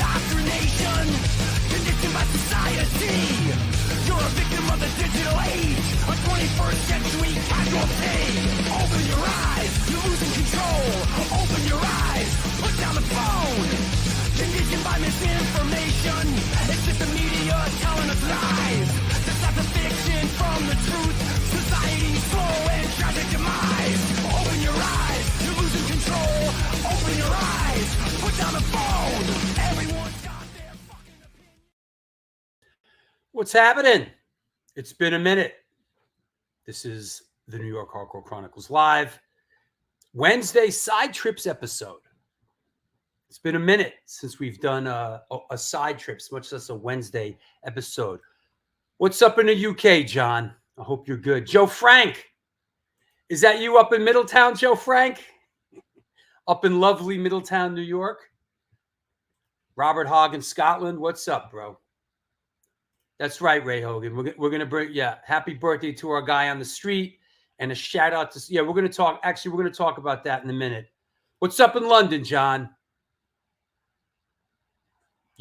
indoctrination, conditioned by society. You're a victim of the digital age, a 21st century casualty. Open your eyes, you're losing control. Open your eyes, put down the phone. Conditioned by misinformation, it's just the media telling us lies. Decide the fiction from the truth. Society's slow and tragic demise. Open your eyes, you're losing control. Open your eyes, put down the phone. Everyone's got their fucking opinion. What's happening? It's been a minute. This is the New York Hardcore Chronicles Live Wednesday Side Trips episode. It's been a minute since we've done a side trips, much less a Wednesday episode. What's up in the UK, John? I hope you're good. Joe Frank, is that you up in Middletown, Joe Frank? Up in lovely Middletown, New York? Robert Hogg in Scotland, what's up, bro? That's right, Ray Hogan. We're going to bring, happy birthday to our guy on the street and a shout out to, we're going to talk about that in a minute. What's up in London, John?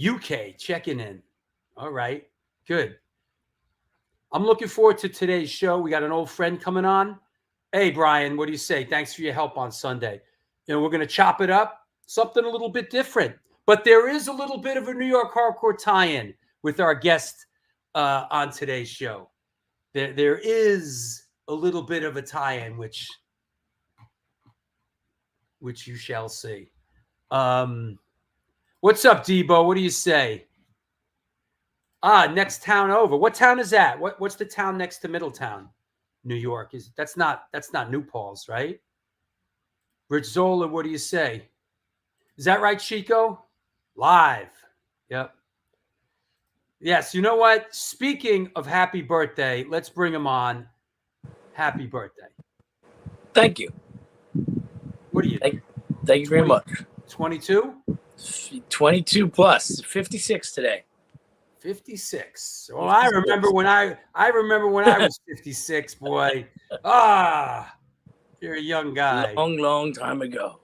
UK, checking in. All right, good. I'm looking forward to today's show. We got an old friend coming on. Hey, Brian, what do you say? Thanks for your help on Sunday. We're going to chop it up, something a little bit different. But there is a little bit of a New York hardcore tie-in with our guest on today's show. There is a little bit of a tie-in, which you shall see. What's up, Debo? What do you say? Next town over. What town is that? What's the town next to Middletown, New York? That's not New Paltz, right? Rich Zola, what do you say? Is that right, Chico? Live. Yep. Yes, you know what? Speaking of happy birthday, let's bring him on. Happy birthday. Thank you. What are you? Thank you very much. 22? 22 plus. 56 today. 56. Well, I remember when I was 56, boy. You're a young guy. Long time ago.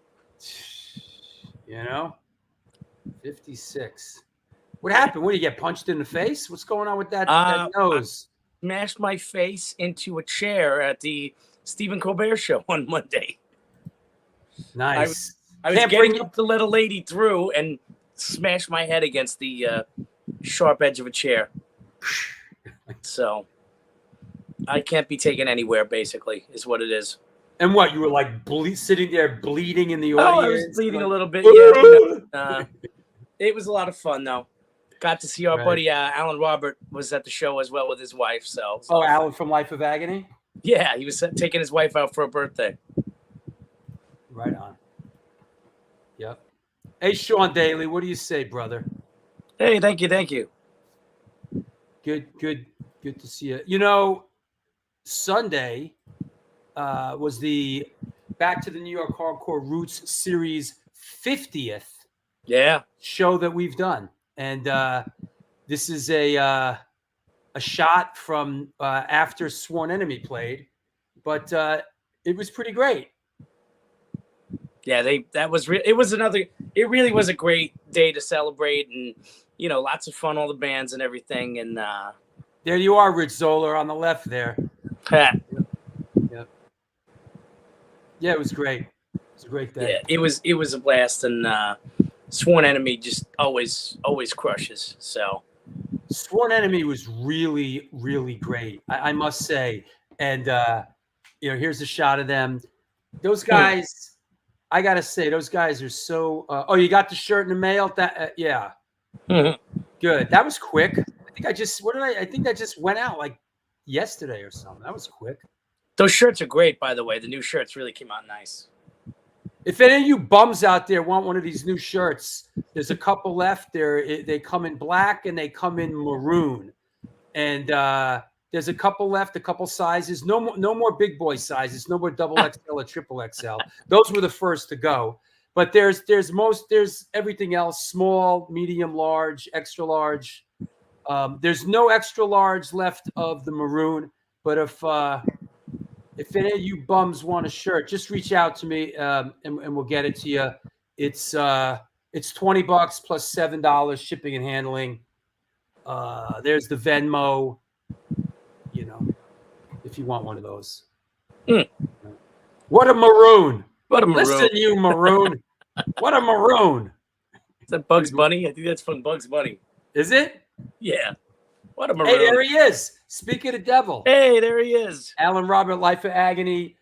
56. What happened? What, did you get punched in the face? What's going on with that nose? I smashed my face into a chair at the Stephen Colbert show on Monday. Nice. I was getting up to let a lady through and smashed my head against the sharp edge of a chair. So I can't be taken anywhere, basically, is what it is. And what, you were like sitting there bleeding in the audience? Oh, I was bleeding a little bit, yeah. It was a lot of fun, though. Got to see our buddy Alan Robert was at the show as well with his wife. So Alan from Life of Agony? Yeah, he was taking his wife out for a birthday. Right on. Yep. Hey, Sean Daly, what do you say, brother? Hey, thank you. Good to see you. Sunday was the Back to the New York Hardcore Roots Series 50th show that we've done. And this is a shot from after Sworn Enemy played, but it was pretty great. Yeah, it really was a great day to celebrate, and lots of fun, all the bands and everything. And there you are, Rich Zoller on the left there. Pat. Yep. Yeah, it was great. It was a great day. Yeah, it was a blast, and Sworn Enemy just always crushes. So Sworn Enemy was really, really great, I must say. And here's a shot of them. Those guys. I gotta say, those guys are so. You got the shirt in the mail. That yeah, good. That was quick. I think that just went out like yesterday or something. That was quick. Those shirts are great, by the way. The new shirts really came out nice. If any of you bums out there want one of these new shirts, there's a couple left. They come in black and they come in maroon, and there's a couple left, a couple sizes. No more big boy sizes. No more double XL or triple XL. Those were the first to go. But there's everything else: small, medium, large, extra large. There's no extra large left of the maroon. But if any of you bums want a shirt, just reach out to me and we'll get it to you. It's It's $20 plus $7 shipping and handling. There's the Venmo, if you want one of those. What a maroon. What a maroon. Listen, you maroon. What a maroon. Is that Bugs Bunny? I think that's from Bugs Bunny. Is it? Yeah. What a maroon. Hey, there he is. Speak of the devil. Hey, there he is. Alan Robert, Life of Agony,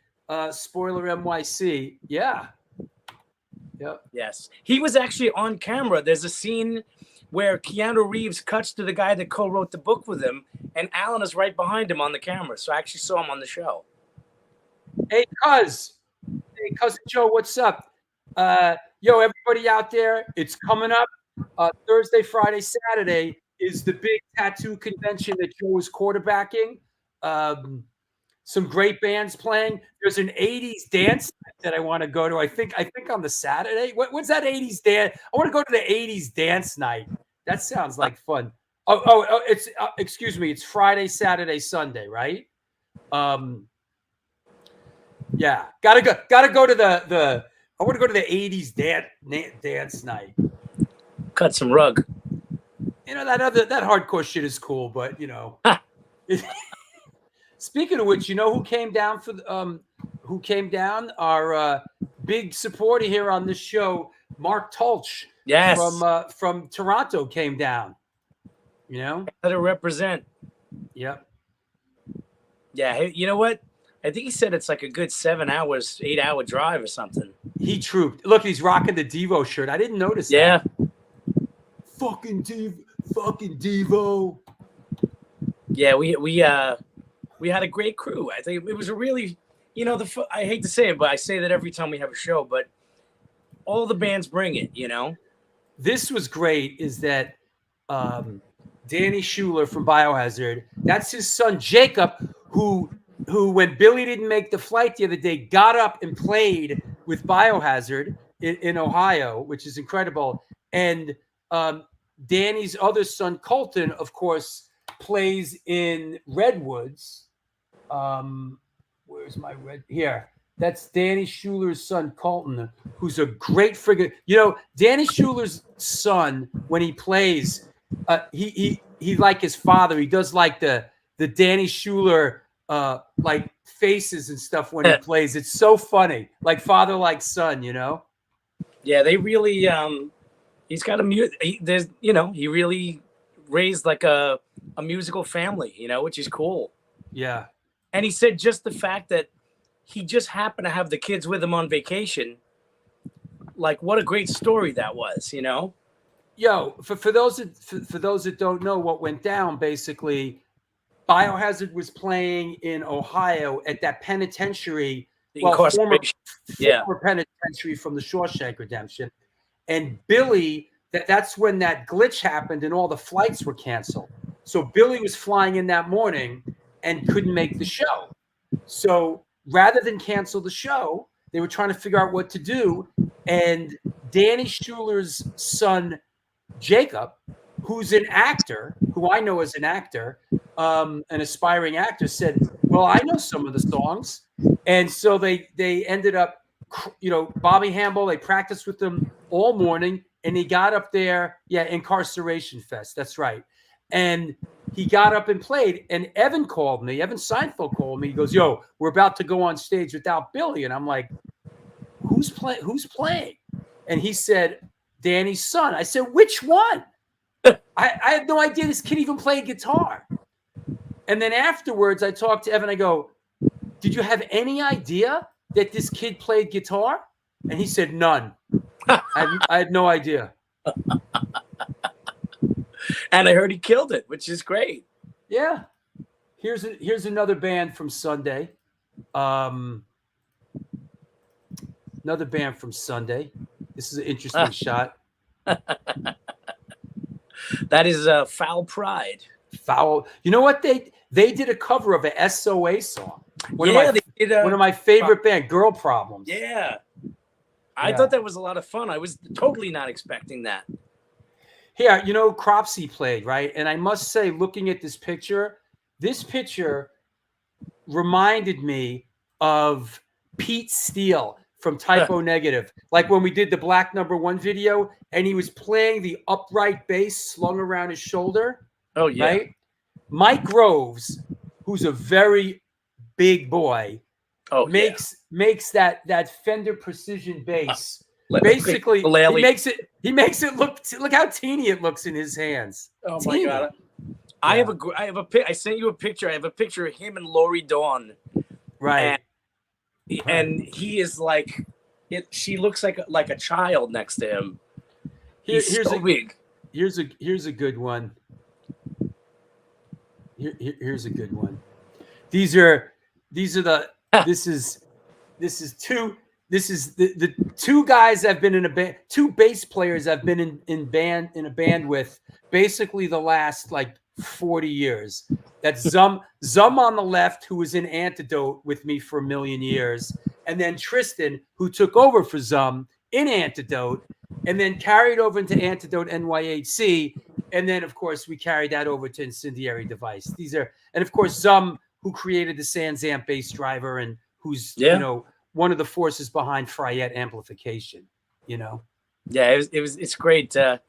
spoiler NYC. Yeah. Yep. Yes. He was actually on camera. There's a scene where Keanu Reeves cuts to the guy that co-wrote the book with him, and Alan is right behind him on the camera. So I actually saw him on the show. Hey, Cousin Joe, what's up? Yo, everybody out there, it's coming up. Thursday, Friday, Saturday is the big tattoo convention that Joe is quarterbacking. Some great bands playing. There's an 80s dance that I want to go to. I think on the Saturday. What's that 80s dance? I want to go to the 80s dance night. That sounds like fun. Oh, it's excuse me. It's Friday, Saturday, Sunday, right? Yeah, gotta go to the. I want to go to the 80s dance night. Cut some rug. That hardcore shit is cool, but Speaking of which, who came down who came down? Our big supporter here on this show, Mark Tulch. Yes. From Toronto came down. Let it represent. Yep. Yeah. Hey, you know what? I think he said it's like a good 7 hours, 8 hour drive or something. He trooped. Look, he's rocking the Devo shirt. I didn't notice that. Yeah. Fucking Devo. Yeah, we had a great crew. I think it was a really, I hate to say it, but I say that every time we have a show, but all the bands bring it, This was great is that Danny Schuler from Biohazard, that's his son Jacob, who when Billy didn't make the flight the other day, got up and played with Biohazard in Ohio, which is incredible. And Danny's other son, Colton, of course, plays in Redwoods. Where's my red? Here. That's Danny Schuler's son, Colton, who's a great friggin'. Danny Schuler's son, when he plays, he like his father. He does like the Danny Schuler like faces and stuff when he plays. It's so funny, like father, like son. Yeah, they really. He's got he really raised like a musical family, which is cool. Yeah. And he said just the fact that he just happened to have the kids with him on vacation, like what a great story that was, Yo, for those that don't know what went down, basically, Biohazard was playing in Ohio at that penitentiary, former penitentiary from the Shawshank Redemption. And Billy, that's when that glitch happened and all the flights were canceled. So Billy was flying in that morning and couldn't make the show. So rather than cancel the show, they were trying to figure out what to do. And Danny Schuler's son, Jacob, who's an actor, who I know as an actor, an aspiring actor, said, well, I know some of the songs. And so they ended up, Bobby Hamble, they practiced with them all morning, and he got up there. Yeah, Incarceration Fest. That's right. And he got up and played. And Evan Seinfeld called me. He goes, yo, we're about to go on stage without Billy. And I'm like, who's playing? And he said, Danny's son. I said, which one? I had no idea this kid even played guitar. And then afterwards, I talked to Evan. I go, did you have any idea that this kid played guitar? And he said, none. I had no idea. And I heard he killed it, which is great. Yeah. Here's another band from Sunday. Another band from Sunday. This is an interesting shot. That is Foul Pride. Foul. You know what? They did a cover of a SOA song. One of my favorite band, Girl Problems. Yeah. I thought that was a lot of fun. I was totally not expecting that. Here, Cropsey played, right? And I must say, looking at this picture reminded me of Pete Steele from Typo Negative. Like when we did the Black #1 video and he was playing the upright bass slung around his shoulder. Oh, yeah. Right? Mike Groves, who's a very big boy, makes that Fender Precision bass. Basically, he makes it look how teeny it looks in his hands. Oh teeny. my God. I sent you a picture. I have a picture of him and Lori Dawn. Right. And he is like she looks like a child next to him. Here's so big. Here's a good one. Here's a good one. This is the two guys have been in a band, two bass players I've been in a band with basically the last like 40 years. That's Zum on the left, who was in Antidote with me for a million years, and then Tristan, who took over for Zum in Antidote, and then carried over into Antidote NYHC, and then of course we carried that over to Incendiary Device. And of course Zum, who created the Sansamp bass driver and who's one of the forces behind Fryette amplification. Yeah, it's great, and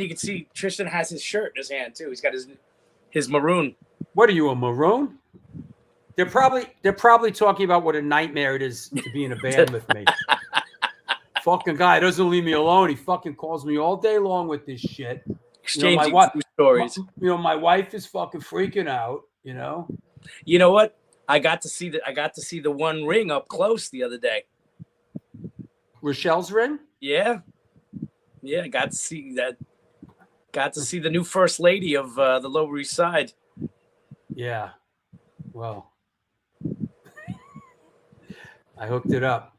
you can see Tristan has his shirt in his hand too. He's got his maroon. What are you, a maroon? They're probably talking about what a nightmare it is to be in a band with me. Fucking guy doesn't leave me alone. He fucking calls me all day long with this shit. Exchanging stories. My wife is fucking freaking out. You know what? I got to see the One Ring up close the other day. Rochelle's ring? Yeah. I got to see that. Got to see the new first lady of the Lower East Side. Yeah. Well, I hooked it up.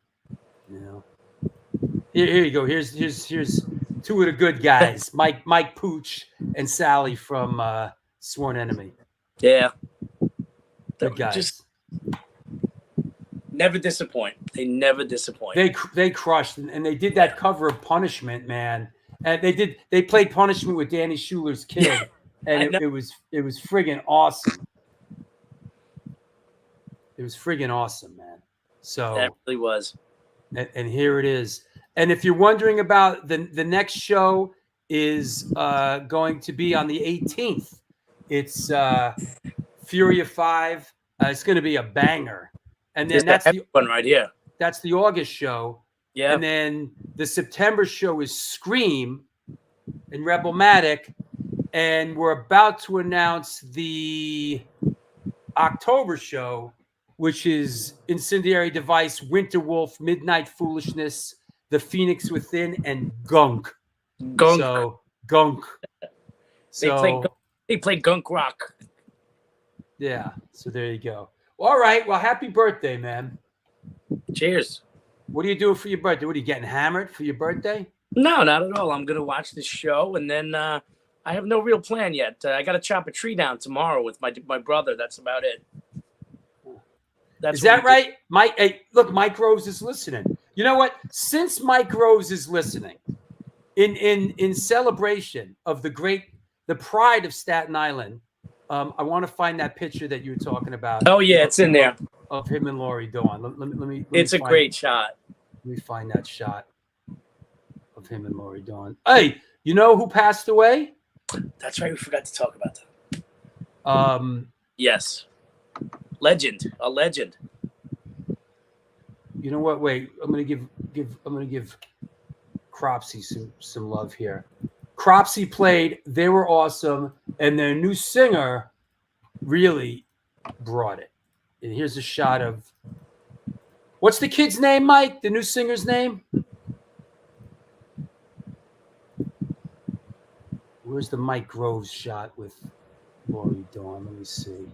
Here you go. Here's two of the good guys, Mike Pooch and Sally from Sworn Enemy. Yeah. Good guys. Just never disappoint. They never disappoint. They crushed, and they did that cover of Punishment, man. And they played Punishment with Danny Schuler's Kid, and it was friggin' awesome. It was friggin' awesome, man. So that really was. And here it is. And if you're wondering about the next show is going to be on the 18th. It's Furia 5. It's going to be a banger. And then that's the one right here. That's the August show. Yeah. And then the September show is Scream and Rebelmatic. And we're about to announce the October show, which is Incendiary Device, Winter Wolf, Midnight Foolishness, The Phoenix Within, and Gunk. So, Gunk. They play gunk rock. Yeah. So there you go. All right. Well, happy birthday, man. Cheers. What are you doing for your birthday? What are you getting hammered for your birthday? No, not at all. I'm going to watch this show, and then I have no real plan yet. I got to chop a tree down tomorrow with my brother. That's about it. Is that right? Mike Rose is listening. You know what? Since Mike Rose is listening, in celebration of the pride of Staten Island, I want to find that picture that you were talking about. Oh yeah, it's in there of him and Lori Dawn. Let me it's a great shot. Let me find that shot of him and Lori Dawn. Hey, you know who passed away? That's right. We forgot to talk about that. Yes. A legend. You know what? Wait, I'm gonna give Cropsy some love here. Cropsy played, they were awesome, and their new singer really brought it. And here's a shot of what's the kid's name, Mike? The new singer's name? Where's the Mike Groves shot with Lori Dawn? Let me see.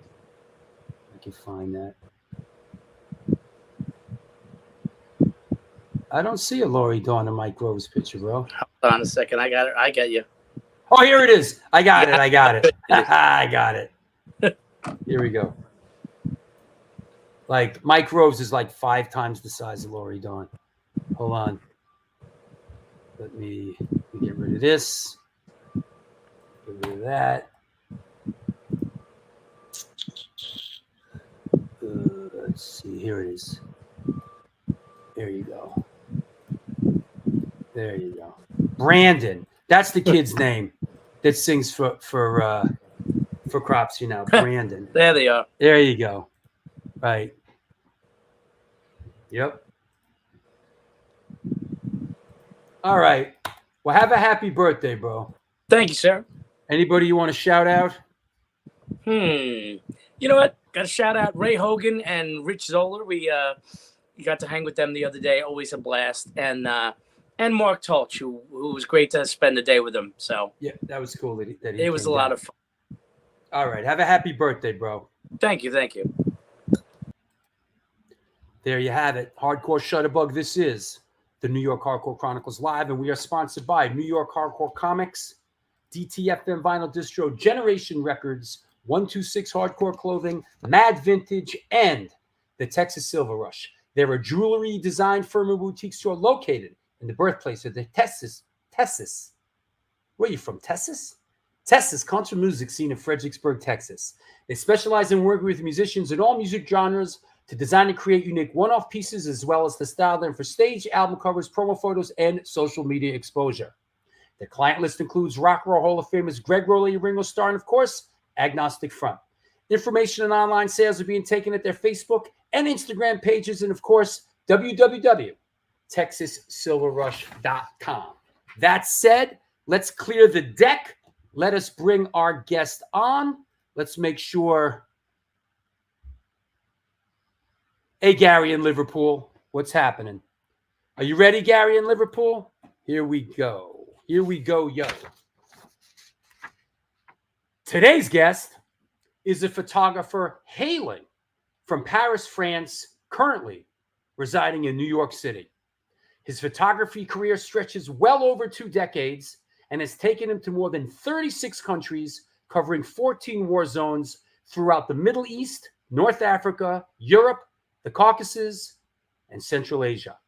I can find that. I don't see a Lori Dawn and Mike Groves picture, bro. Hold on a second. I got it. I got you. Oh, here it is. I got it. I got it. Here we go. Like Mike Groves is like 5 times the size of Lori Dawn. Hold on. Let me get rid of this. Get rid of that. Let's see. Here it is. There you go. There you go. Brandon. That's the kid's name that sings for Cropsy now. Brandon. There they are. There you go. Right. Yep. All right. Well, have a happy birthday, bro. Thank you, sir. Anybody you want to shout out? You know what? Got to shout out Ray Hogan and Rich Zoller. We got to hang with them the other day. Always a blast. And Mark Tulch, who was great to spend the day with him. So yeah, that was cool. It was a lot of fun. All right. Have a happy birthday, bro. Thank you. Thank you. There you have it. Hardcore Shutterbug. This is the New York Hardcore Chronicles Live, and we are sponsored by New York Hardcore Comics, DTFM Vinyl Distro, Generation Records, 126 Hardcore Clothing, Mad Vintage, and the Texas Silver Rush. They're a jewelry design firm and boutique store located in the birthplace of the Texas. Where are you from, Texas? Texas country music scene in Fredericksburg, Texas. They specialize in working with musicians in all music genres to design and create unique one-off pieces, as well as to style them for stage, album covers, promo photos, and social media exposure. Their client list includes Rock and Roll Hall of Famers Greg Rowley, Ringo Starr, and of course, Agnostic Front. Information and online sales are being taken at their Facebook and Instagram pages, and of course, www.texassilverrush.com. That said, let's clear the deck. Let us bring our guest on. Let's make sure. Hey, Gary in Liverpool, what's happening? Are you ready, Gary in Liverpool? Here we go. Here we go, yo. Today's guest is a photographer hailing from Paris, France, currently residing in New York City. His photography career stretches well over 2 decades and has taken him to more than 36 countries, covering 14 war zones throughout the Middle East, North Africa, Europe, the Caucasus, and Central Asia.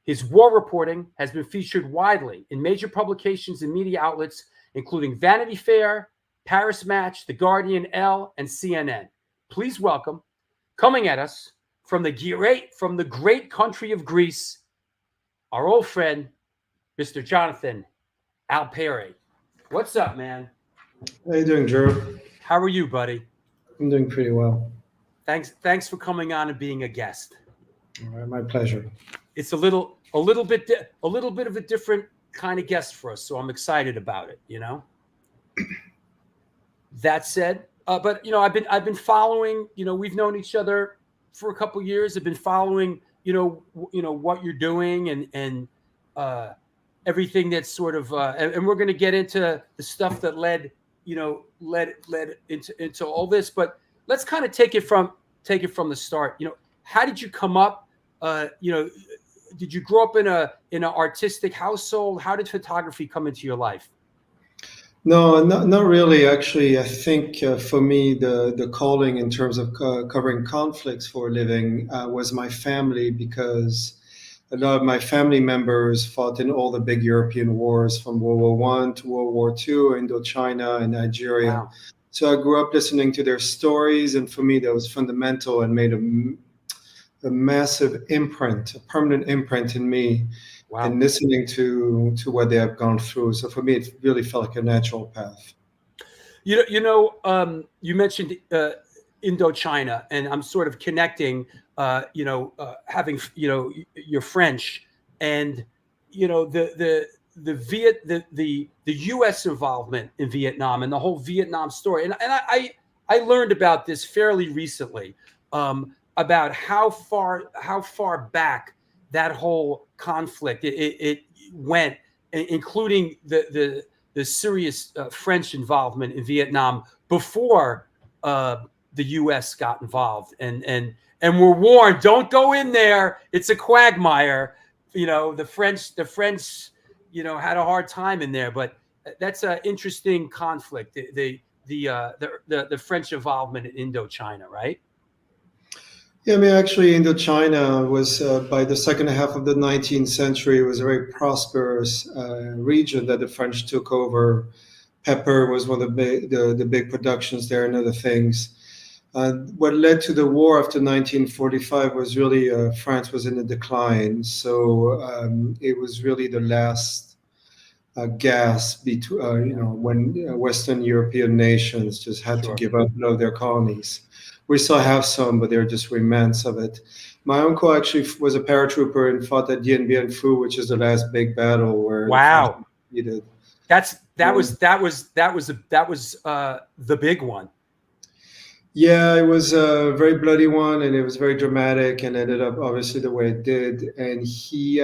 His war reporting has been featured widely in major publications and media outlets, including Vanity Fair, Paris Match, The Guardian, Elle, and CNN. Please welcome, coming at us from the great country of Greece, our old friend, Mr. Jonathan Alpeyrie. What's up, man? How you doing, Drew? How are you, buddy? I'm doing pretty well. Thanks for coming on and being a guest. All right, my pleasure. It's a little bit of a different kind of guest for us, so I'm excited about it. You know. That said, but you know, I've been following. You know, we've known each other for a couple years. I've been following. You know what you're doing and everything that's sort of and we're going to get into the stuff that led into all this, but let's kind of take it from the start. You know, how did you come up? Did you grow up in an artistic household? How did photography come into your life? No, not really. Actually, I think for me, the calling in terms of covering conflicts for a living was my family, because a lot of my family members fought in all the big European wars, from World War I to World War II, Indochina and Nigeria. Wow. So I grew up listening to their stories, and for me, that was fundamental and made a massive imprint, a permanent imprint in me. Wow. And listening to what they have gone through. So for me, it really felt like a natural path. You mentioned Indochina, and I'm sort of connecting, having, your French and, the U.S. involvement in Vietnam and the whole Vietnam story. And I learned about this fairly recently, about how far back that whole conflict it went, including the serious French involvement in Vietnam before the U.S. got involved, and we're warned, don't go in there. It's a quagmire. The French had a hard time in there, but that's an interesting conflict. The French involvement in Indochina, right? Yeah, I mean, actually, Indochina was, by the second half of the 19th century, it was a very prosperous region that the French took over. Pepper was one of the big productions there and other things. What led to the war after 1945 was really France was in a decline. So it was really the last gasp between, when Western European nations just had to give up their colonies. We still have some, but they're just remnants of it. My uncle actually was a paratrooper and fought at Dien Bien Phu, which is the last big battle where wow, he did. That was the big one. Yeah, it was a very bloody one, and it was very dramatic, and ended up obviously the way it did. And he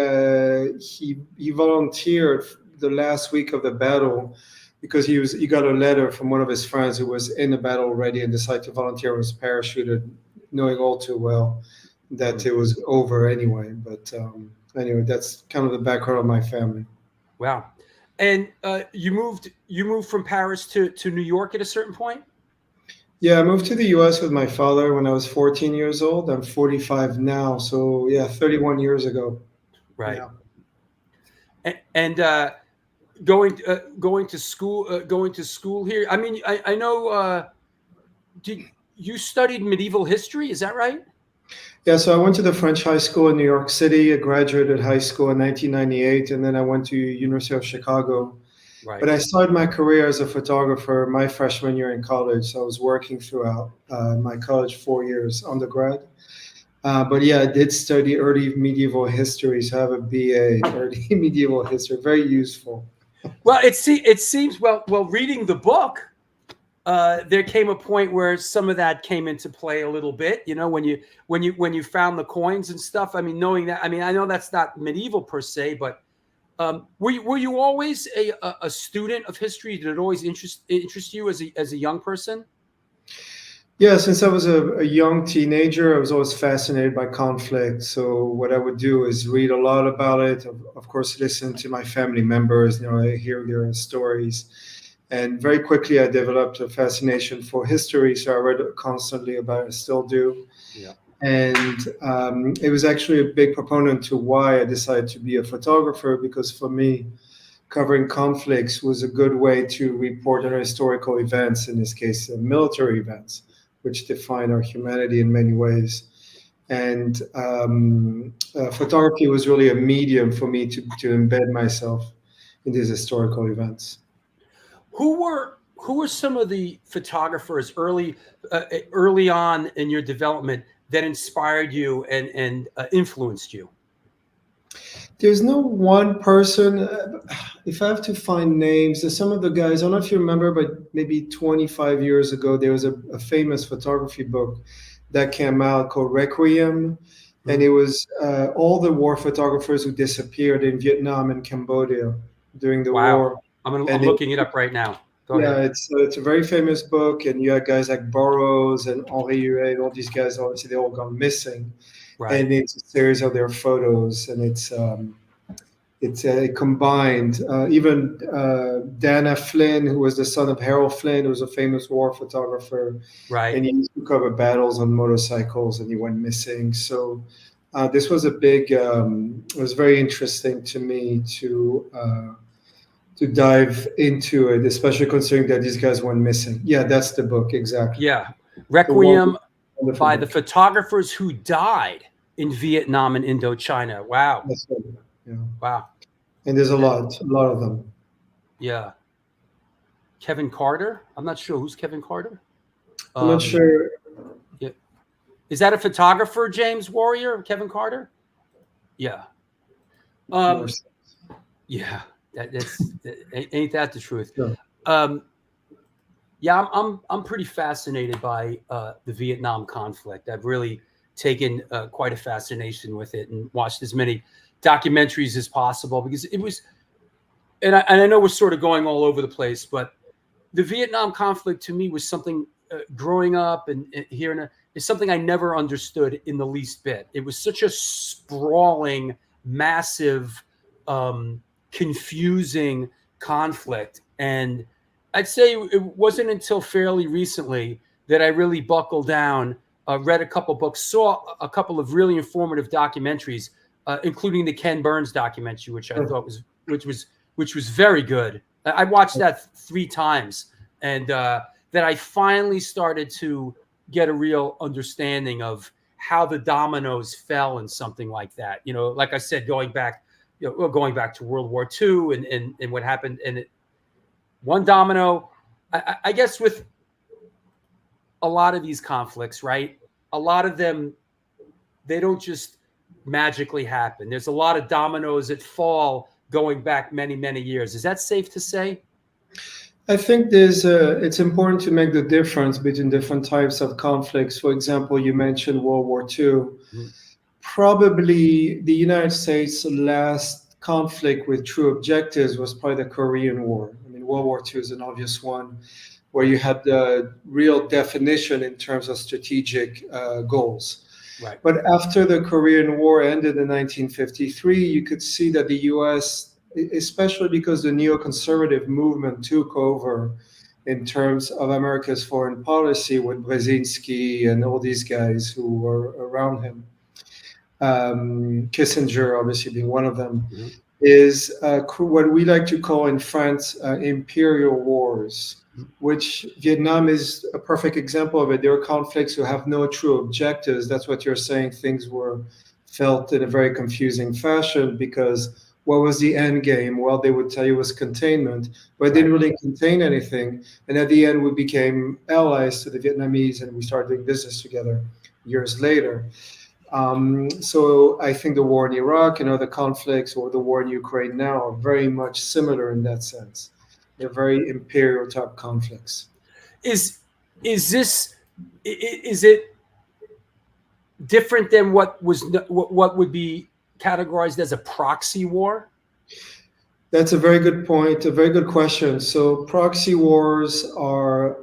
volunteered the last week of the battle because he got a letter from one of his friends who was in the battle already and decided to volunteer, was parachuted, knowing all too well that it was over anyway. But anyway, that's kind of the background of my family. Wow. And you moved from Paris to New York at a certain point? Yeah, I moved to the U.S. with my father when I was 14 years old. I'm 45 now, so yeah, 31 years ago. Right. Yeah. And going to school here. I mean, I know. You studied medieval history? Is that right? Yeah, so I went to the French high school in New York City. I graduated high school in 1998, and then I went to University of Chicago. Right. But I started my career as a photographer my freshman year in college. So I was working throughout my college 4 years undergrad. But yeah, I did study early medieval history. So I have a BA in early medieval history. Very useful. Well, it seems well reading the book, there came a point where some of that came into play a little bit. When you found the coins and stuff. I mean, knowing that. I mean, I know that's not medieval per se, but were you always a student of history? Did it always interest you as a young person? Yeah, since I was a young teenager, I was always fascinated by conflict. So what I would do is read a lot about it. Of course, listen to my family members. I hear their stories, and very quickly I developed a fascination for history. So I read constantly about it. I still do. Yeah. And it was actually a big proponent to why I decided to be a photographer, because for me, covering conflicts was a good way to report on historical events, in this case, military events, which define our humanity in many ways. And photography was really a medium for me to embed myself in these historical events. Who were some of the photographers early on in your development that inspired you and influenced you? There's no one person. If I have to find names, there's some of the guys. I don't know if you remember, but maybe 25 years ago, there was a famous photography book that came out called Requiem. And it was all the war photographers who disappeared in Vietnam and Cambodia during the war. I'm looking it up right now. Go ahead. It's a very famous book, and you had guys like Burroughs and Henri Huet, all these guys. Obviously, they all gone missing. Right. And it's a series of their photos, and it's combined. Even Dana Flynn, who was the son of Harold Flynn, who was a famous war photographer, right? And he used to cover battles on motorcycles, and he went missing. So this was a big. It was very interesting to me to dive into it, especially considering that these guys went missing. Yeah, that's the book exactly. Yeah, Requiem by the photographers who died in Vietnam and Indochina. Wow. That's right. Yeah. Wow. And there's a lot of them. Yeah. Kevin Carter. I'm not sure who's Kevin Carter. I'm not sure. Yeah. Is that a photographer, James Warrior, Kevin Carter? Yeah. Yeah. Ain't that the truth? Yeah. Yeah, I'm pretty fascinated by the Vietnam conflict. I've really taken quite a fascination with it and watched as many documentaries as possible, because it was, and I know we're sort of going all over the place, but the Vietnam conflict to me was something growing up and hearing is something I never understood in the least bit. It was such a sprawling, massive, confusing conflict, and I'd say it wasn't until fairly recently that I really buckled down, read a couple books, saw a couple of really informative documentaries, including the Ken Burns documentary, which I thought was very good. I watched that 3 times, and that I finally started to get a real understanding of how the dominoes fell in something like that. You know, like I said, going back to World War II and what happened. And one domino, I guess with a lot of these conflicts, right? A lot of them, they don't just magically happen. There's a lot of dominoes that fall going back many, many years. Is that safe to say? I think it's important to make the difference between different types of conflicts. For example, you mentioned World War II. Mm-hmm. Probably the United States' last conflict with true objectives was probably the Korean War. I mean, World War II is an obvious one where you had the real definition in terms of strategic goals. Right. But after the Korean War ended in 1953, you could see that the US, especially because the neoconservative movement took over in terms of America's foreign policy with Brzezinski and all these guys who were around him, Kissinger obviously being one of them, Mm-hmm. is what we like to call in France Imperial wars, which Vietnam is a perfect example of it. There are conflicts who have no true objectives. That's what you're saying. Things were felt in a very confusing fashion because what was the end game? Well, they would tell you it was containment, but it didn't really contain anything. And at the end, we became allies to the Vietnamese and we started doing business together years later. So I think the war in Iraq and other conflicts or the war in Ukraine now are very much similar in that sense. They're very imperial type conflicts. Is it different than what would be categorized as a proxy war? That's a very good point, a very good question. So proxy wars are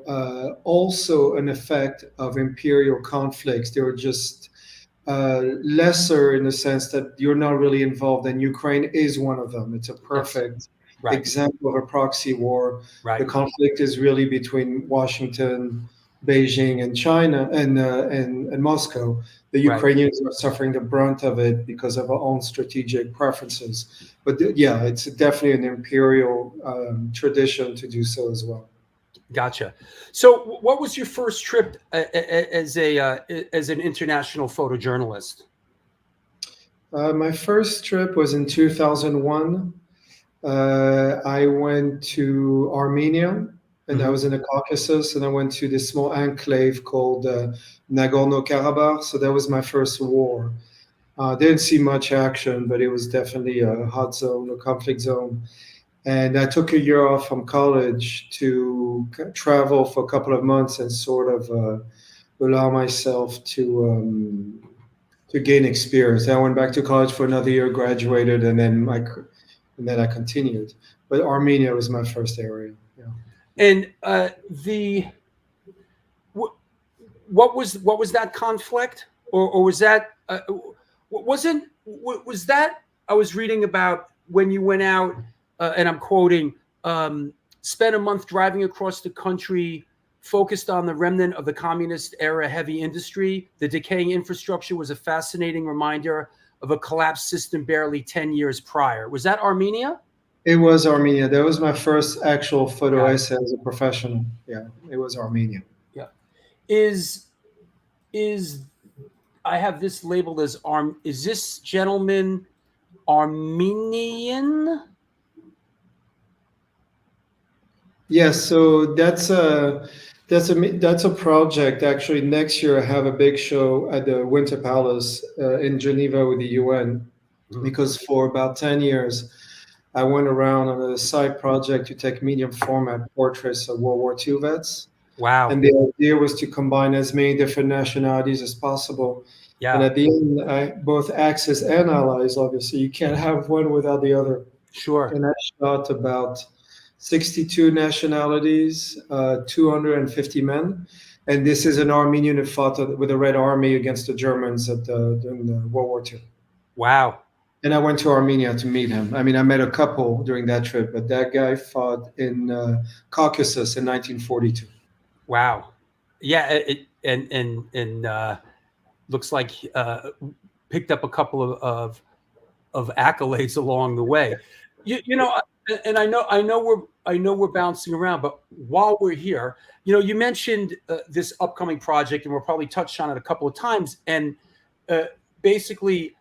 also an effect of imperial conflicts. They were just lesser in the sense that you're not really involved, and Ukraine is one of them. It's a perfect example of a proxy war. Right. The conflict is really between Washington, Beijing, and China, and Moscow. The Ukrainians are suffering the brunt of it because of our own strategic preferences. But yeah, it's definitely an imperial tradition to do so as well. Gotcha. So, what was your first trip as an international photojournalist? My first trip was in 2001. I went to Armenia, and I was in the Caucasus, and I went to this small enclave called Nagorno-Karabakh. So that was my first war. Didn't see much action, but it was definitely a hot zone, a conflict zone. And I took a year off from college to travel for a couple of months and sort of allow myself to gain experience. I went back to college for another year, graduated, and then I continued. But Armenia was my first area. Yeah. And what was that conflict, or was that was that I was reading about when you went out, and I'm quoting, spent a month driving across the country, focused on the remnant of the communist era heavy industry. The decaying infrastructure was a fascinating reminder of a collapsed system barely 10 years prior. Was that Armenia? It was Armenia. That was my first actual photo essay as a professional. Yeah, it was Armenia. Yeah. Is I have this labeled as is this gentleman Armenian? Yes, so that's a project. Actually, next year I have a big show at the Winter Palace in Geneva with the UN, because for about 10 years I went around on a side project to take medium format portraits of World War II vets. Wow. And the idea was to combine as many different nationalities as possible. Yeah. And at the end, both Axis and Allies, obviously, you can't have one without the other. Sure. And I shot about 62 nationalities, 250 men. And this is an Armenian who fought with the Red Army against the Germans during World War II. Wow. And I went to Armenia to meet him. I mean, I met a couple during that trip, but that guy fought in Caucasus in 1942. Wow. Yeah. And looks like picked up a couple of accolades along the way. You know, and I know know we're bouncing around, but while we're here, you mentioned this upcoming project, and we'll probably touch on it a couple of times, and basically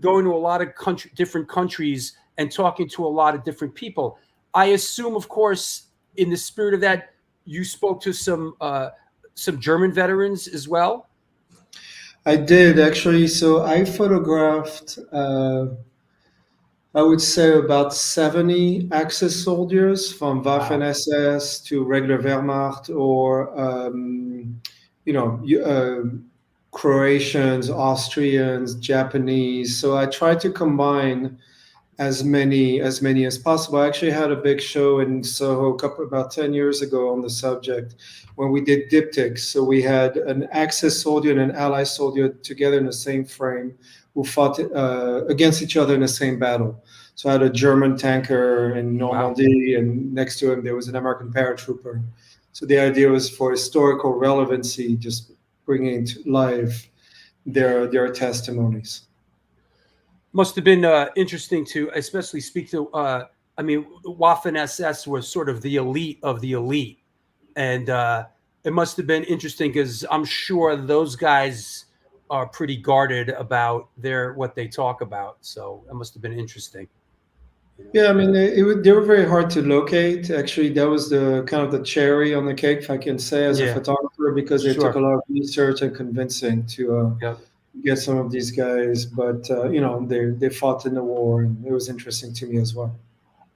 going to a lot of different countries and talking to a lot of different people. I assume, of course, in the spirit of that, you spoke to some German veterans as well. I did actually. So I photographed, I would say, about 70 Axis soldiers from Waffen SS to regular Wehrmacht, or Croatians, Austrians, Japanese. So I tried to combine as many as possible. I actually had a big show in Soho about 10 years ago on the subject when we did diptychs. So we had an Axis soldier and an Allied soldier together in the same frame who fought against each other in the same battle. So I had a German tanker in Normandy, and next to him there was an American paratrooper. So the idea was for historical relevancy, just bringing to life their testimonies. Must have been interesting to especially speak to, Waffen SS was sort of the elite of the elite. And it must have been interesting because I'm sure those guys are pretty guarded about what they talk about. So it must have been interesting. Yeah, I mean, they were very hard to locate. Actually, that was the kind of the cherry on the cake, if I can say, as a photographer, because it took a lot of research and convincing to get some of these guys. But they fought in the war, and it was interesting to me as well.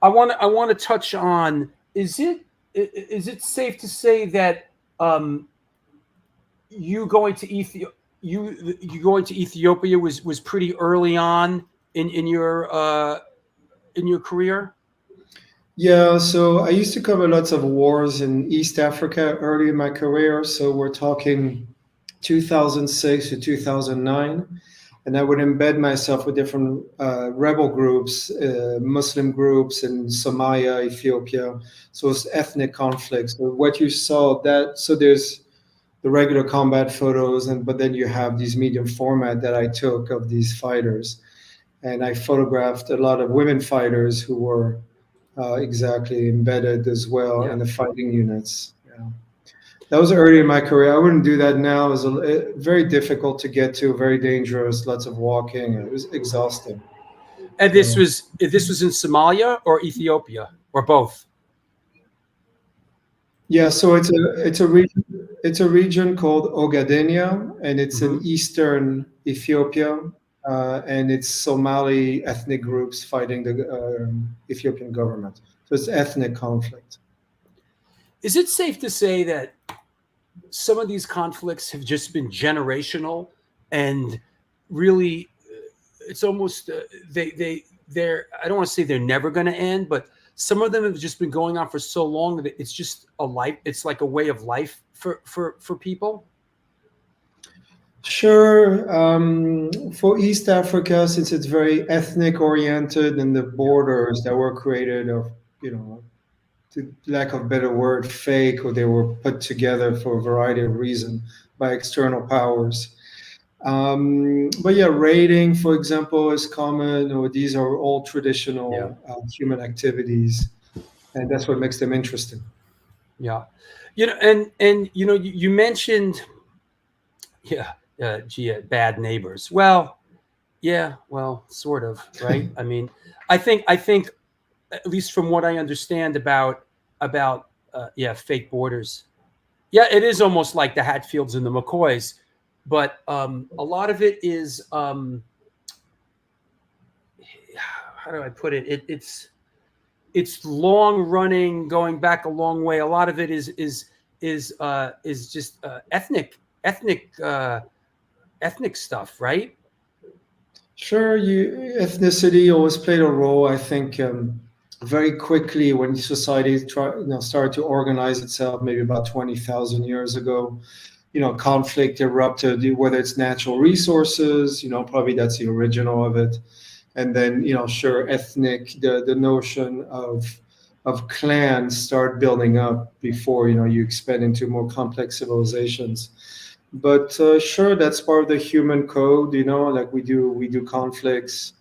I want to touch on: is it safe to say that you going to Ethiopia was pretty early on in your career? Yeah, so I used to cover lots of wars in East Africa early in my career. So we're talking 2006 to 2009. And I would embed myself with different rebel groups, Muslim groups in Somalia, Ethiopia. So it's ethnic conflicts. So what you saw so there's the regular combat photos, but then you have these medium format that I took of these fighters. And I photographed a lot of women fighters who were exactly embedded as well in the fighting units. Yeah. That was early in my career. I wouldn't do that now. It was very difficult to get to, very dangerous, lots of walking. It was exhausting. And this was in Somalia or Ethiopia or both? Yeah, so it's a region called Ogadennia, and it's in eastern Ethiopia. And it's Somali ethnic groups fighting the Ethiopian government. So it's ethnic conflict. Is it safe to say that some of these conflicts have just been generational, and really it's almost they're I don't want to say they're never going to end, but some of them have just been going on for so long that it's just a life. It's like a way of life for people. Sure. For East Africa, since it's very ethnic oriented, and the borders that were created of, to lack of a better word, fake, or they were put together for a variety of reasons by external powers. But yeah, raiding, for example, is common, or these are all traditional human activities, and that's what makes them interesting. Yeah, you mentioned, bad neighbors. Well, sort of, right? I mean, I think at least from what I understand about fake borders, it is almost like the Hatfields and the McCoys, but a lot of it is how do I put it? It's long running, going back a long way. A lot of it is just ethnic stuff, right? Sure, ethnicity always played a role. I think very quickly when society started to organize itself, maybe about 20,000 years ago, conflict erupted, whether it's natural resources, probably that's the original of it. And then, ethnic, the notion of clans start building up before, you expand into more complex civilizations. But sure, that's part of the human code, like we do conflicts.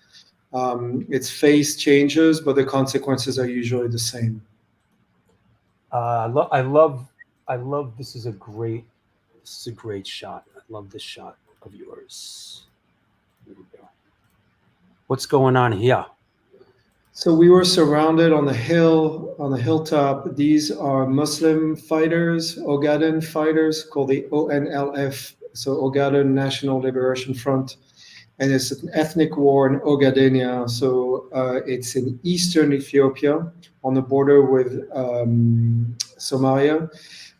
Its phase changes, but the consequences are usually the same. I love. This is a great shot. I love this shot of yours. Here we go. What's going on here? So we were surrounded on the hilltop. These are Muslim fighters, Ogaden fighters, called the ONLF, so Ogaden National Liberation Front. And it's an ethnic war in Ogadenia. So it's in eastern Ethiopia on the border with Somalia.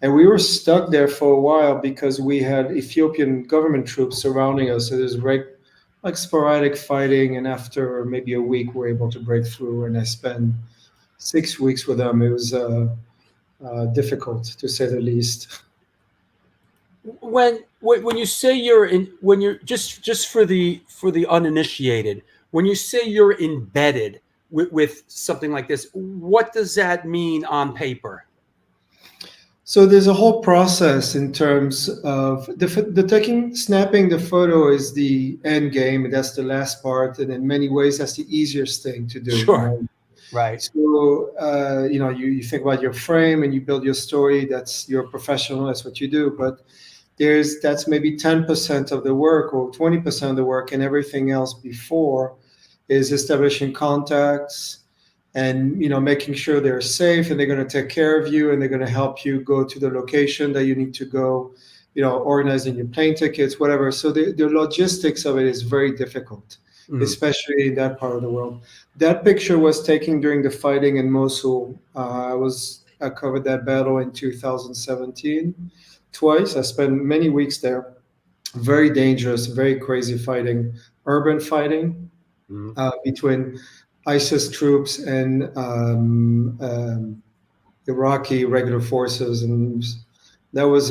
And we were stuck there for a while because we had Ethiopian government troops surrounding us. So there's like sporadic fighting, and after maybe a week we're able to break through, and I spent 6 weeks with them. It was difficult, to say the least. When you say when you're just for the uninitiated, when you say you're embedded with something like this, what does that mean on paper? So there's a whole process in terms of snapping the photo is the end game. That's the last part, and in many ways, that's the easiest thing to do. Sure. You know? Right. So you think about your frame and you build your story. You're a professional. That's what you do. But that's maybe 10% of the work or 20% of the work, and everything else before is establishing contacts and making sure they're safe and they're going to take care of you and they're going to help you go to the location that you need to go, organizing your plane tickets, whatever. So the logistics of it is very difficult, especially in that part of the world. That picture was taken during the fighting in Mosul. I covered that battle in 2017 twice. I spent many weeks there. Very dangerous, very crazy fighting, urban fighting between ISIS troops and Iraqi regular forces, and that was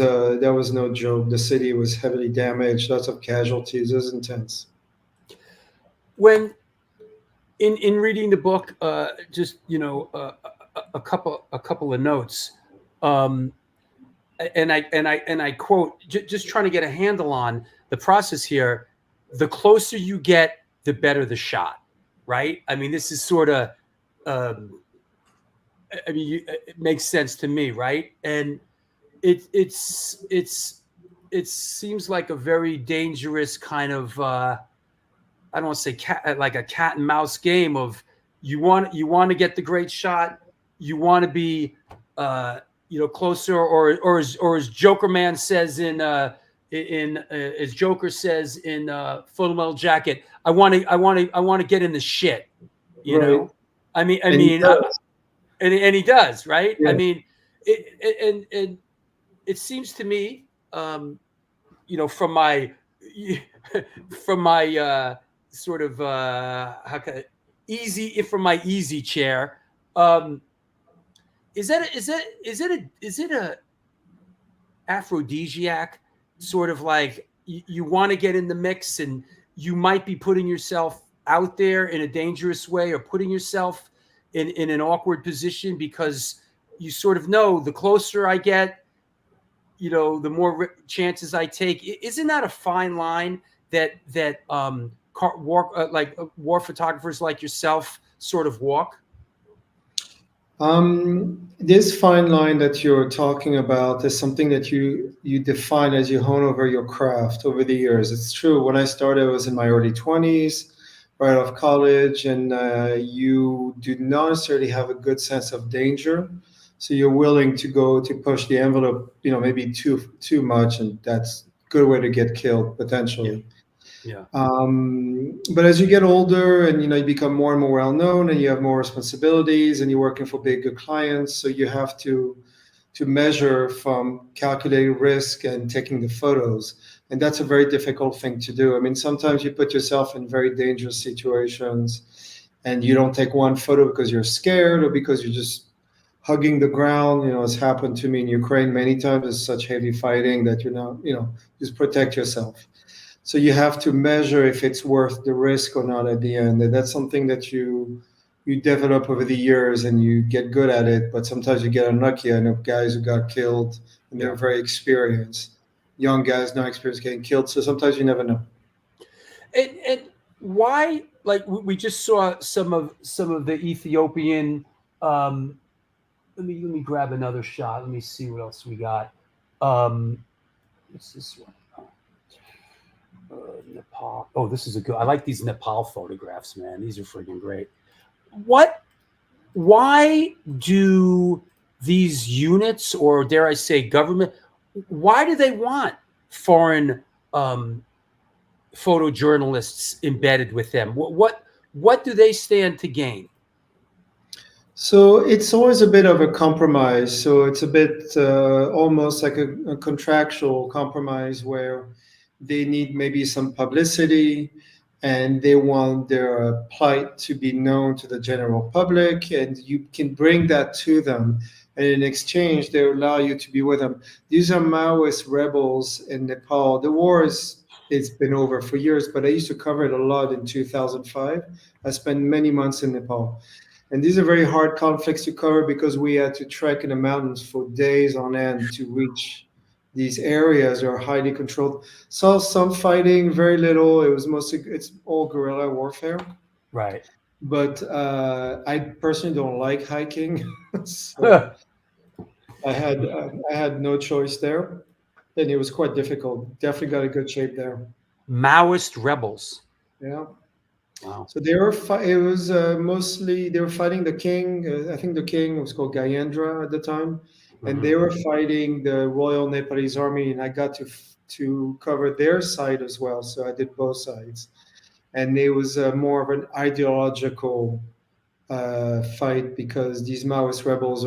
no joke. The city was heavily damaged, lots of casualties. It was intense. When in reading the book, just a couple of notes, and I quote, just trying to get a handle on the process here. The closer you get, the better the shot. Right. I mean, this is sort of, it makes sense to me. Right. And it seems like a very dangerous kind of, I don't want to say like a cat and mouse game of you want to get the great shot. You want to be, closer or as Joker Man says as Joker says in Full Metal Jacket, I want to get in the shit, you know. I mean, and he does, right? Yeah. I mean, it seems to me, from my sort of from my easy chair, is it a aphrodisiac? Sort of like you want to get in the mix and you might be putting yourself out there in a dangerous way or putting yourself in an awkward position because you sort of know the closer I get, the more chances I take. Isn't that a fine line that war photographers like yourself sort of walk? This fine line that you're talking about is something that you define as you hone over your craft over the years. It's true. When I started, I was in my early 20s, right out of college, and you do not necessarily have a good sense of danger. So you're willing to go to push the envelope, maybe too much, and that's a good way to get killed potentially. Yeah. But as you get older and you become more and more well known and you have more responsibilities and you're working for bigger clients, so you have to measure from calculating risk and taking the photos, and that's a very difficult thing to do. I mean, sometimes you put yourself in very dangerous situations and you don't take one photo because you're scared or because you're just hugging the ground. It's happened to me in Ukraine many times. It's such heavy fighting that just protect yourself. So you have to measure if it's worth the risk or not at the end. And that's something that you develop over the years and you get good at it. But sometimes you get unlucky. I know guys who got killed and they're very experienced. Young guys, not experienced, getting killed. So sometimes you never know. And why? Like we just saw some of the Ethiopian let me grab another shot. Let me see what else we got. What's this one? Nepal. Oh, this is a good. I like these Nepal photographs, man. These are freaking great. Why do these units, or dare I say government, why do they want foreign photojournalists embedded with them? What do they stand to gain? So it's always a bit of a compromise. So it's a bit almost like a contractual compromise where they need maybe some publicity and they want their plight to be known to the general public, and you can bring that to them. And in exchange, they allow you to be with them. These are Maoist rebels in Nepal. The war it's been over for years, but I used to cover it a lot in 2005. I spent many months in Nepal. And these are very hard conflicts to cover because we had to trek in the mountains for days on end to reach these areas that are highly controlled. Saw some fighting, very little. It's all guerrilla warfare. Right. But I personally don't like hiking, so I had no choice there, and it was quite difficult. Definitely got a good shape there. Maoist rebels. Yeah. Wow. So it was mostly they were fighting the king. I think the king was called Gayendra at the time, and they were fighting the Royal Nepalese Army. And I got to cover their side as well. So I did both sides, and it was more of an ideological fight because these Maoist rebels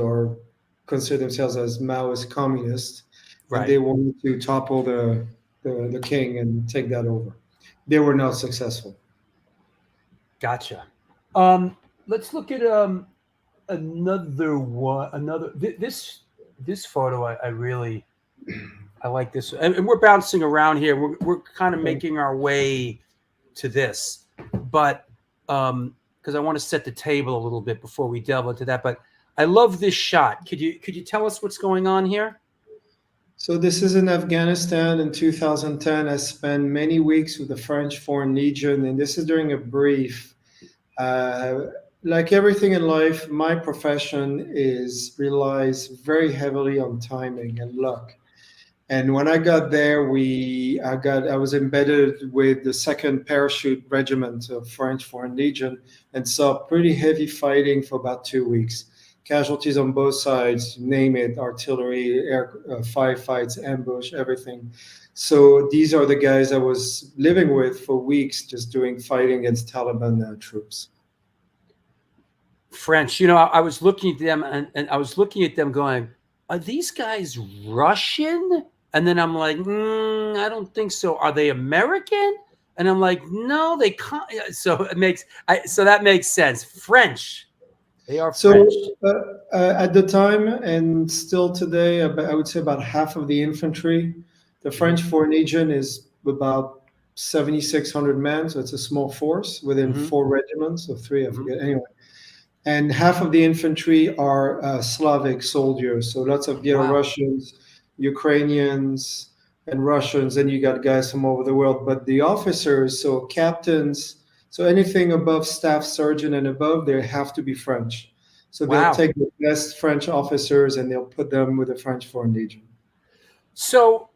consider themselves as Maoist communists, Right. and they wanted to topple the king and take that over. They were not successful. Gotcha. Let's look at another one. This photo I really I like this, and we're bouncing around here. We're kind of making our way to this, but because I want to set the table a little bit before we delve into that. But I love this shot. Could you tell us what's going on here? So this is in Afghanistan in 2010. I spent many weeks with the French Foreign Legion, and this is during a brief. Like everything in life, my profession relies very heavily on timing and luck. And when I got there, I was embedded with the 2nd Parachute Regiment of French Foreign Legion and saw pretty heavy fighting for about 2 weeks. Casualties on both sides, name it, artillery, firefights, ambush, everything. So these are the guys I was living with for weeks, just doing fighting against Taliban troops. French, I was looking at them and I was looking at them going, are these guys Russian? And then I'm like, I don't think so. Are they American? And I'm like, no, they can't. So that makes sense. French. They are French. At the time and still today, I would say about half of the infantry. The French Foreign Legion is about 7,600 men, so it's a small force within 4 regiments, or 3, I forget. Anyway, and half of the infantry are Slavic soldiers, so lots of Belarusians, Ukrainians, and Russians. And you got guys from all over the world. But the officers, so captains. So anything above staff sergeant and above, they have to be French. So they'll take the best French officers and they'll put them with the French Foreign Legion. So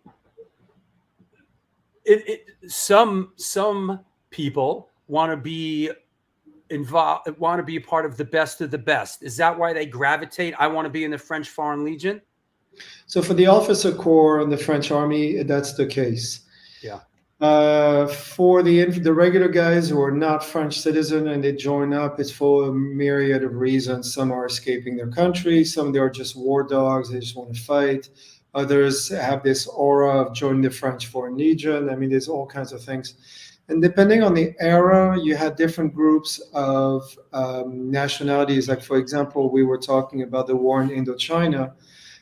some people want to be involved, want to be a part of the best of the best. Is that why they gravitate? I want to be in the French Foreign Legion. So for the officer corps in the French army, that's the case. Yeah. For the regular guys who are not French citizen and they join up, it's for a myriad of reasons. Some are escaping their country. Some they are just war dogs. They just want to fight. Others have this aura of joining the French Foreign Legion. I mean, there's all kinds of things. And depending on the era, you had different groups of nationalities. Like, for example, we were talking about the war in Indochina.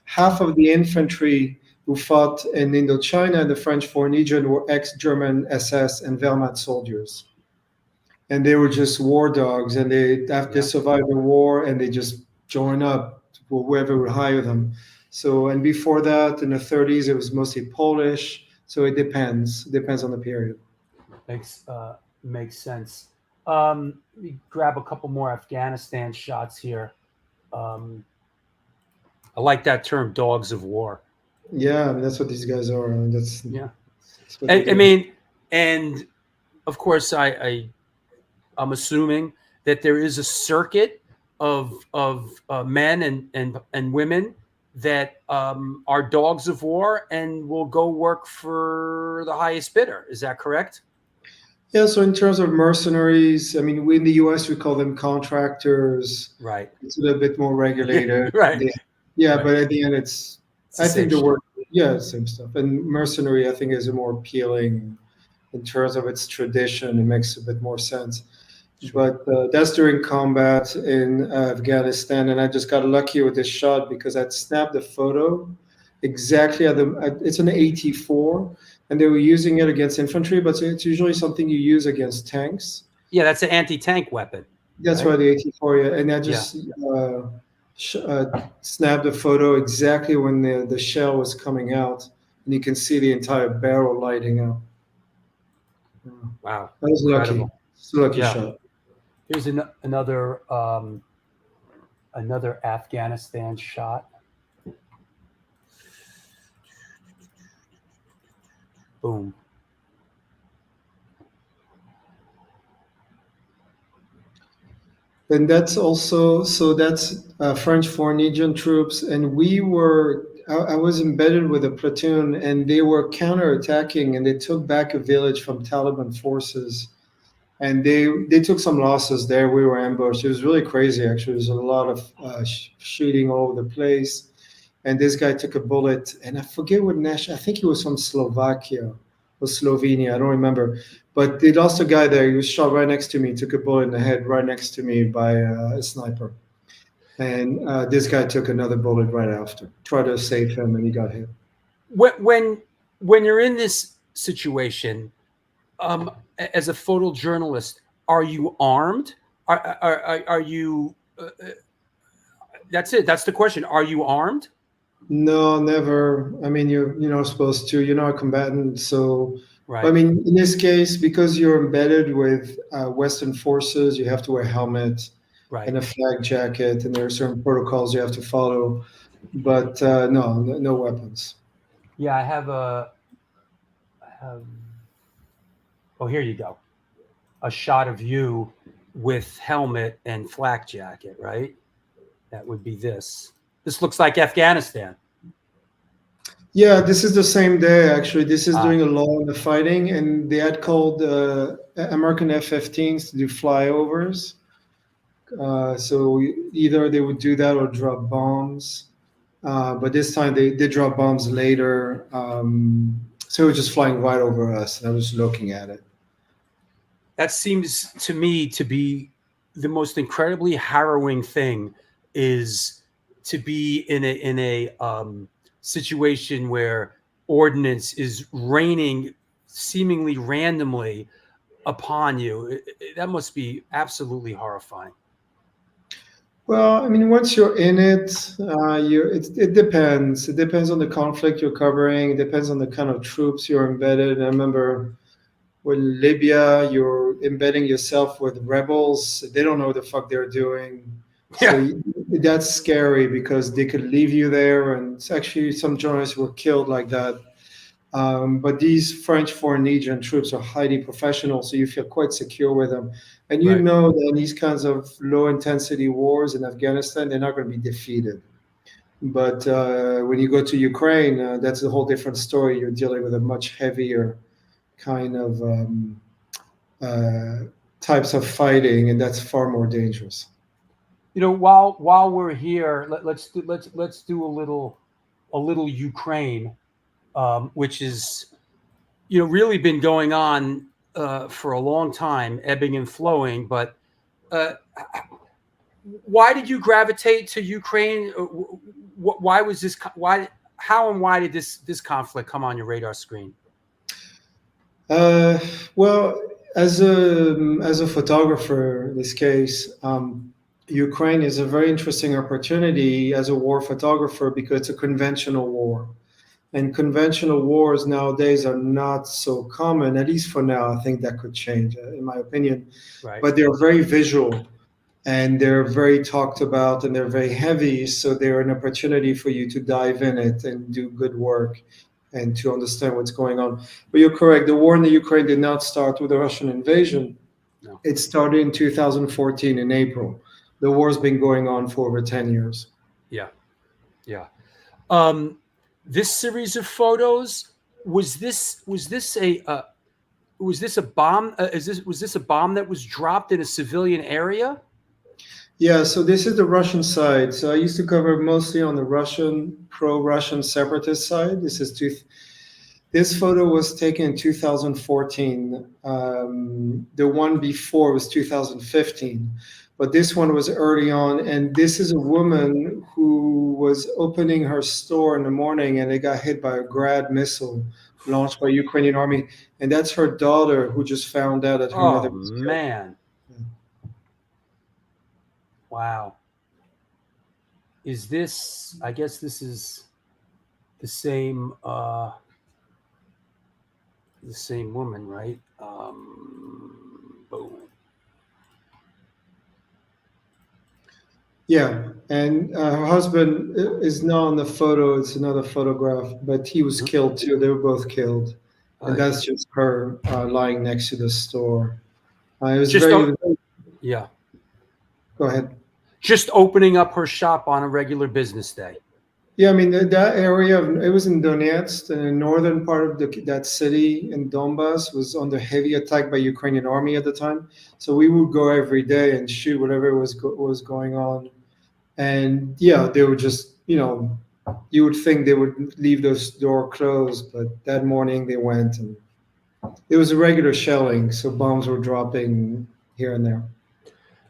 Half of the infantry who fought in Indochina in the French Foreign Legion were ex-German SS and Wehrmacht soldiers. And they were just war dogs, and they survived the war, and they just join up for whoever would hire them. So, and before that, in the 30s, it was mostly Polish. So it depends. It depends on the period. Makes sense. Let me grab a couple more Afghanistan shots here. I like that term, dogs of war. Yeah, I mean, that's what these guys are. I mean, that's what they I do. mean, and of course, I'm assuming that there is a circuit of men and women that are dogs of war and will go work for the highest bidder. Is that correct? Yeah, so in terms of mercenaries, I mean, in the US, we call them contractors. Right. It's a little bit more regulated. Right. Yeah, Right. but at the end, It's the I same think the shit. word, yeah, same stuff. And mercenary, I think, is more appealing in terms of its tradition. It makes a bit more sense. Sure. But that's during combat in Afghanistan, and I just got lucky with this shot because I'd snapped a photo exactly it's an 84, and they were using it against infantry, but it's usually something you use against tanks. Yeah, that's an anti-tank weapon. That's right? why the 84, yeah. And I just snapped a photo exactly when the shell was coming out, and you can see the entire barrel lighting up. Wow. That was lucky. Incredible. It's a lucky Yeah. shot. Here's another Afghanistan shot. Boom. And that's also, so that's French Foreign Legion troops. And I was embedded with a platoon, and they were counterattacking, and they took back a village from Taliban forces. And they took some losses there. We were ambushed. It was really crazy, actually. There's a lot of shooting all over the place. And this guy took a bullet, and I forget what nation. I think he was from Slovakia or Slovenia. I don't remember. But they lost a guy there. He was shot right next to me. Took a bullet in the head right next to me by a sniper. And this guy took another bullet right after. Tried to save him, and he got hit. When you're in this situation, as a photojournalist, are you armed? Are you? That's it. That's the question. Are you armed? No, never. I mean, you're not supposed to. You're not a combatant, so. Right. I mean, in this case, because you're embedded with Western forces, you have to wear a helmet Right. and a flak jacket, and there are certain protocols you have to follow. But no weapons. Yeah, I have oh, here you go. A shot of you with helmet and flak jacket, right? That would be this. This looks like Afghanistan. Yeah, this is the same day, actually. This is during a lull in the fighting, and they had called American F-15s to do flyovers. So either they would do that or drop bombs. But this time they dropped bombs later. So it was just flying right over us, and I was looking at it. That seems to me to be the most incredibly harrowing thing, is to be in a situation where ordnance is raining seemingly randomly upon you. That must be absolutely horrifying. Well, I mean, once you're in it, it depends. It depends on the conflict you're covering. It depends on the kind of troops you're embedded. I remember with Libya, you're embedding yourself with rebels. They don't know what the fuck they're doing. Yeah. So that's scary because they could leave you there. And it's actually, some journalists were killed like that. But these French Foreign Legion troops are highly professional, so you feel quite secure with them. And you Right. know that in these kinds of low-intensity wars in Afghanistan, they're not going to be defeated. But when you go to Ukraine, that's a whole different story. You're dealing with a much heavier kind of types of fighting, and that's far more dangerous. While we're here, let's do a little Ukraine, which is really been going on for a long time, ebbing and flowing. But why did you gravitate to Ukraine? Why was this? How and why did this conflict come on your radar screen? Well, as a photographer, in this case, Ukraine is a very interesting opportunity as a war photographer because it's a conventional war. And conventional wars nowadays are not so common, at least for now. I think that could change, in my opinion. Right. But they're very visual. and they're very talked about and they're very heavy. So they're an opportunity for you to dive in it and do good work and to understand what's going on. But you're correct. The war in the Ukraine did not start with the Russian invasion. No. It started in 2014 in April. The war's been going on for over 10 years. Yeah. Yeah. This series of photos, was this a bomb? Was this a bomb that was dropped in a civilian area? Yeah, so this is the Russian side. So I used to cover mostly on the Russian, pro-Russian separatist side. This photo was taken in 2014. The one before was 2015, but this one was early on. And this is a woman who was opening her store in the morning, and it got hit by a Grad missile launched by Ukrainian army. And that's her daughter who just found out that her mother was killed. Man. Wow. Is this, I guess this is the same woman, right? Boom. Yeah, and her husband is not on the photo. It's another photograph, but he was killed too. They were both killed, and that's just her lying next to the store. It was Just very. Yeah. Go ahead. Just opening up her shop on a regular business day. Yeah, I mean that area. It was in Donetsk, and the northern part of that city in Donbass was under heavy attack by Ukrainian army at the time. So we would go every day and shoot whatever was going on. And yeah, they would just, you would think they would leave those door closed, but that morning they went, and it was a regular shelling. So bombs were dropping here and there.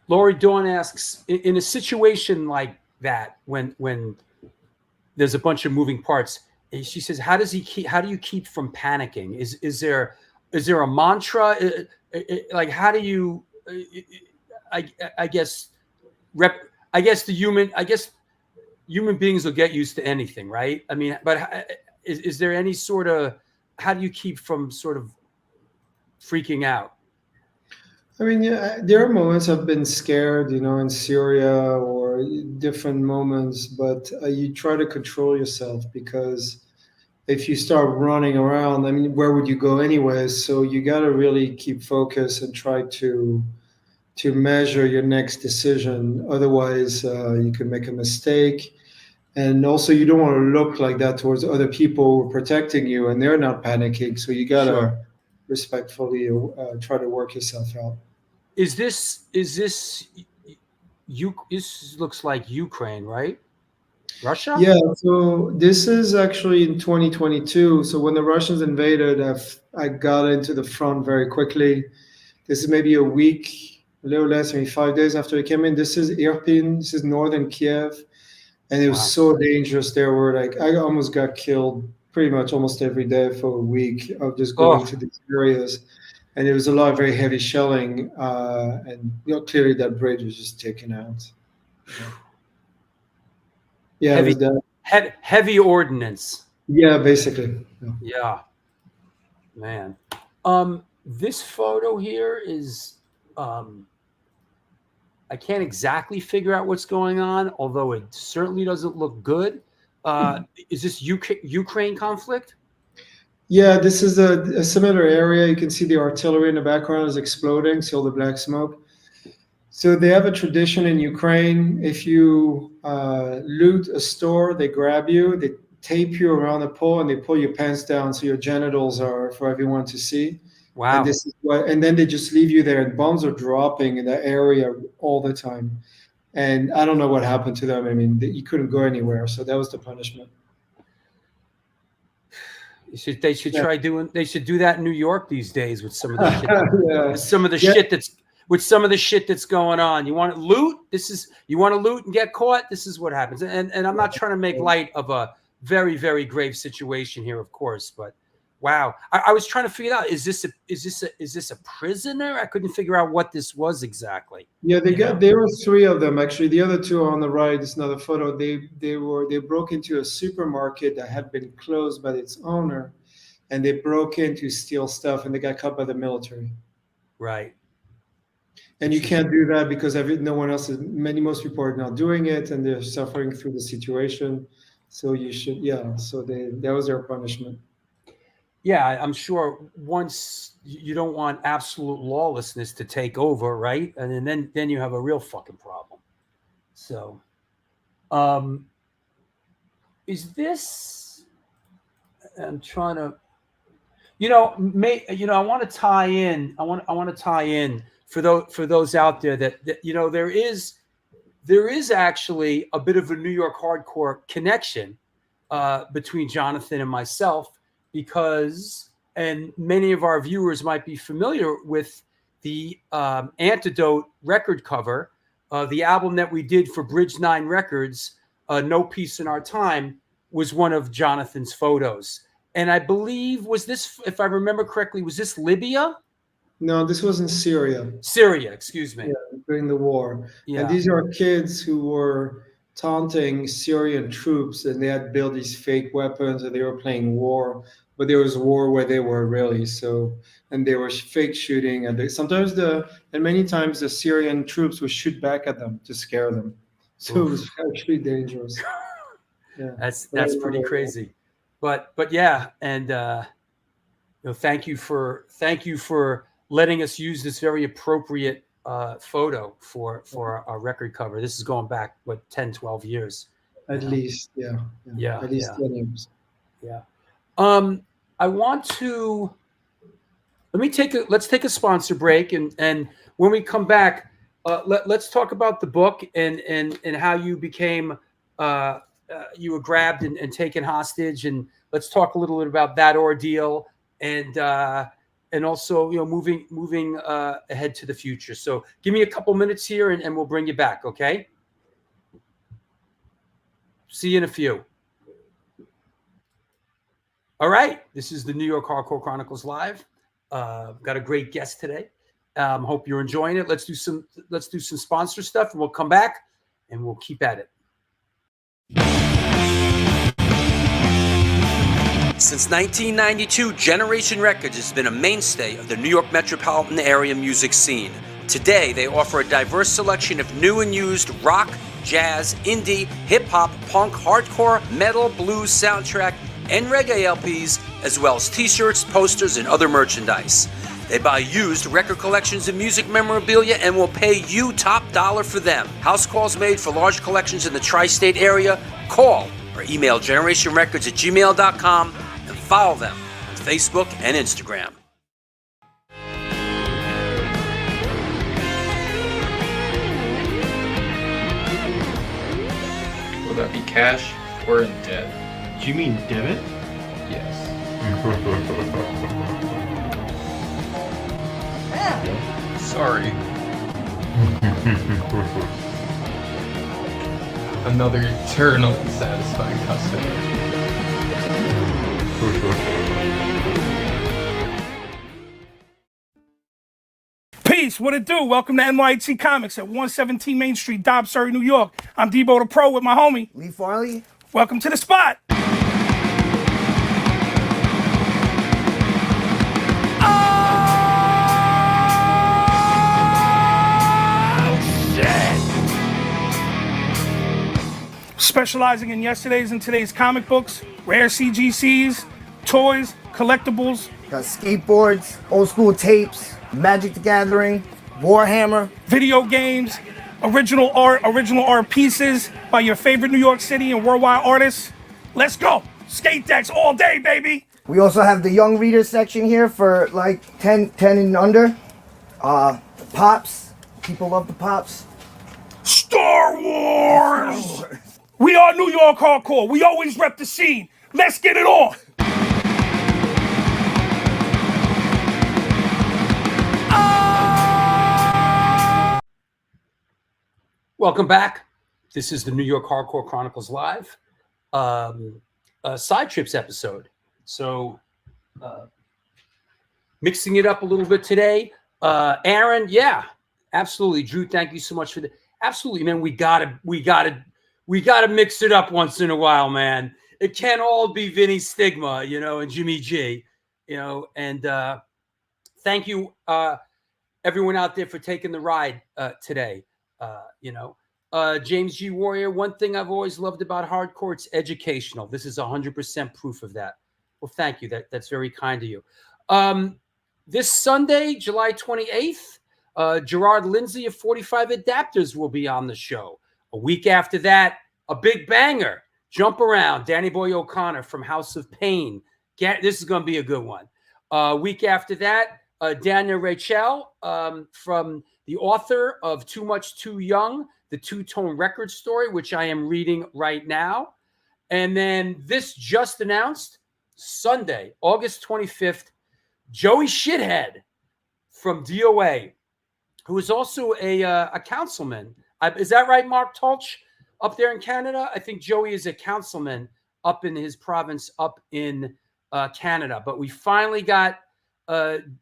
Laurie Dawn asks, in a situation like that, when there's a bunch of moving parts, she says, how do you keep from panicking? Is there a mantra? Like, how do you, I guess human beings will get used to anything, right? I mean, but is there any sort of, how do you keep from sort of freaking out? I mean, yeah, there are moments I've been scared, in Syria or different moments, but you try to control yourself, because if you start running around, I mean, where would you go anyways? So you got to really keep focused and try to measure your next decision. Otherwise, you could make a mistake. And also, you don't want to look like that towards other people who are protecting you and they're not panicking. So you got to respectfully try to work yourself out. This looks like Ukraine, right? Russia? Yeah, so this is actually in 2022. So when the Russians invaded, I got into the front very quickly. This is maybe a week, a little less, maybe 5 days after it came in. This is Irpin. This is northern Kiev. And it was so dangerous there, where I almost got killed pretty much almost every day for a week of just going to these areas. And there was a lot of very heavy shelling. And clearly that bridge was just taken out. Yeah, heavy ordnance. Yeah, basically. Yeah. Man. This photo here is, I can't exactly figure out what's going on, although it certainly doesn't look good. Is this Ukraine conflict? Yeah, this is a similar area. You can see the artillery in the background is exploding, see all the black smoke. So they have a tradition in Ukraine. If you loot a store, they grab you, they tape you around a pole, and they pull your pants down so your genitals are for everyone to see. Wow. And then they just leave you there, and bombs are dropping in that area all the time. And I don't know what happened to them. I mean, you couldn't go anywhere. So that was the punishment. They should do that in New York these days with some of the shit. With some of the shit that's going on. You want to loot? You want to loot and get caught? This is what happens. And I'm not trying to make light of a very, very grave situation here, of course, but wow. I was trying to figure out, is this a prisoner? I couldn't figure out what this was exactly. Yeah, there were three of them actually. The other two are on the right. It's another photo. They broke into a supermarket that had been closed by its owner, and they broke in to steal stuff, and they got caught by the military. Right. And you can't do that because no one else most people are not doing it, and they're suffering through the situation. So you should, so that was their punishment. Yeah, I'm sure once you don't want absolute lawlessness to take over, right? And then you have a real fucking problem. So, is this? I'm trying to, I want to tie in. I want to tie in for those out there that there is actually a bit of a New York hardcore connection between Jonathan and myself, because, and many of our viewers might be familiar with the Antidote record cover, the album that we did for Bridge 9 Records, No Peace in Our Time, was one of Jonathan's photos. And I believe, was this, if I remember correctly, was this Libya? No, this was in Syria. Syria, excuse me. Yeah, during the war. Yeah. And these are kids who were taunting Syrian troops, and they had built these fake weapons, and they were playing war. But there was war where they were really. So, and they were fake shooting, and many times the Syrian troops would shoot back at them to scare them. So It was actually dangerous. Yeah, that's pretty crazy. But yeah, and thank you for letting us use this very appropriate photo for our record cover. This is going back 10, 12 years. At least, yeah. At least 10 years. Yeah. I want to let's take a sponsor break, and when we come back, let's talk about the book and how you became you were grabbed and taken hostage, and let's talk a little bit about that ordeal, and also moving ahead to the future. So give me a couple minutes here, and we'll bring you back. Okay. See you in a few. All right, this is the New York Hardcore Chronicles Live. Got a great guest today. Hope you're enjoying it. Let's do some sponsor stuff, and we'll come back and we'll keep at it. Since 1992, Generation Records has been a mainstay of the New York metropolitan area music scene. Today, they offer a diverse selection of new and used rock, jazz, indie, hip-hop, punk, hardcore, metal, blues, soundtrack, and reggae LPs, as well as t-shirts, posters, and other merchandise. They buy used record collections and music memorabilia and will pay you top dollar for them. House calls made for large collections in the tri-state area. Call or email generationrecords@gmail.com and follow them on Facebook and Instagram. Will that be cash or in debt? Do you mean debit? Yes. Sorry. Another eternally satisfied customer. Peace, what it do? Welcome to NYHC Comics at 117 Main Street, Dobbs, Surrey, New York. I'm Debo the Pro with my homie Lee Farley. Welcome to the spot. Specializing in yesterday's and today's comic books, rare CGCs, toys, collectibles. Got skateboards, old school tapes, Magic the Gathering, Warhammer. Video games, original art pieces by your favorite New York City and worldwide artists. Let's go. Skate decks all day, baby. We also have the young reader section here for like 10 and under. The Pops. People love the Pops. Star Wars! We are New York Hardcore. We always rep the scene. Let's get it on. Welcome back. This is the New York Hardcore Chronicles Live, Side Trips episode. So, mixing it up a little bit today. Aaron, yeah, absolutely. Drew, thank you so much for that. Absolutely, man. We gotta mix it up once in a while, man. It can't all be Vinny Stigma, and Jimmy G, and thank you. everyone out there for taking the ride today. James G. Warrior, one thing I've always loved about hardcore, it's educational. This is 100% proof of that. Well, thank you. That's very kind of you. This Sunday, July 28th, Gerard Lindsay of 45 Adapters will be on the show. A week after that, a big banger, Jump Around, Danny Boy O'Connor from House of Pain. This is going to be a good one. Week after that, Daniel Rachel from the author of Too Much Too Young, the two-tone record story, which I am reading right now. And then this just announced, Sunday, August 25th, Joey Shithead from DOA, who is also a councilman. Is that right, Mark Tulch, up there in Canada? I think Joey is a councilman up in his province up in Canada. But we finally got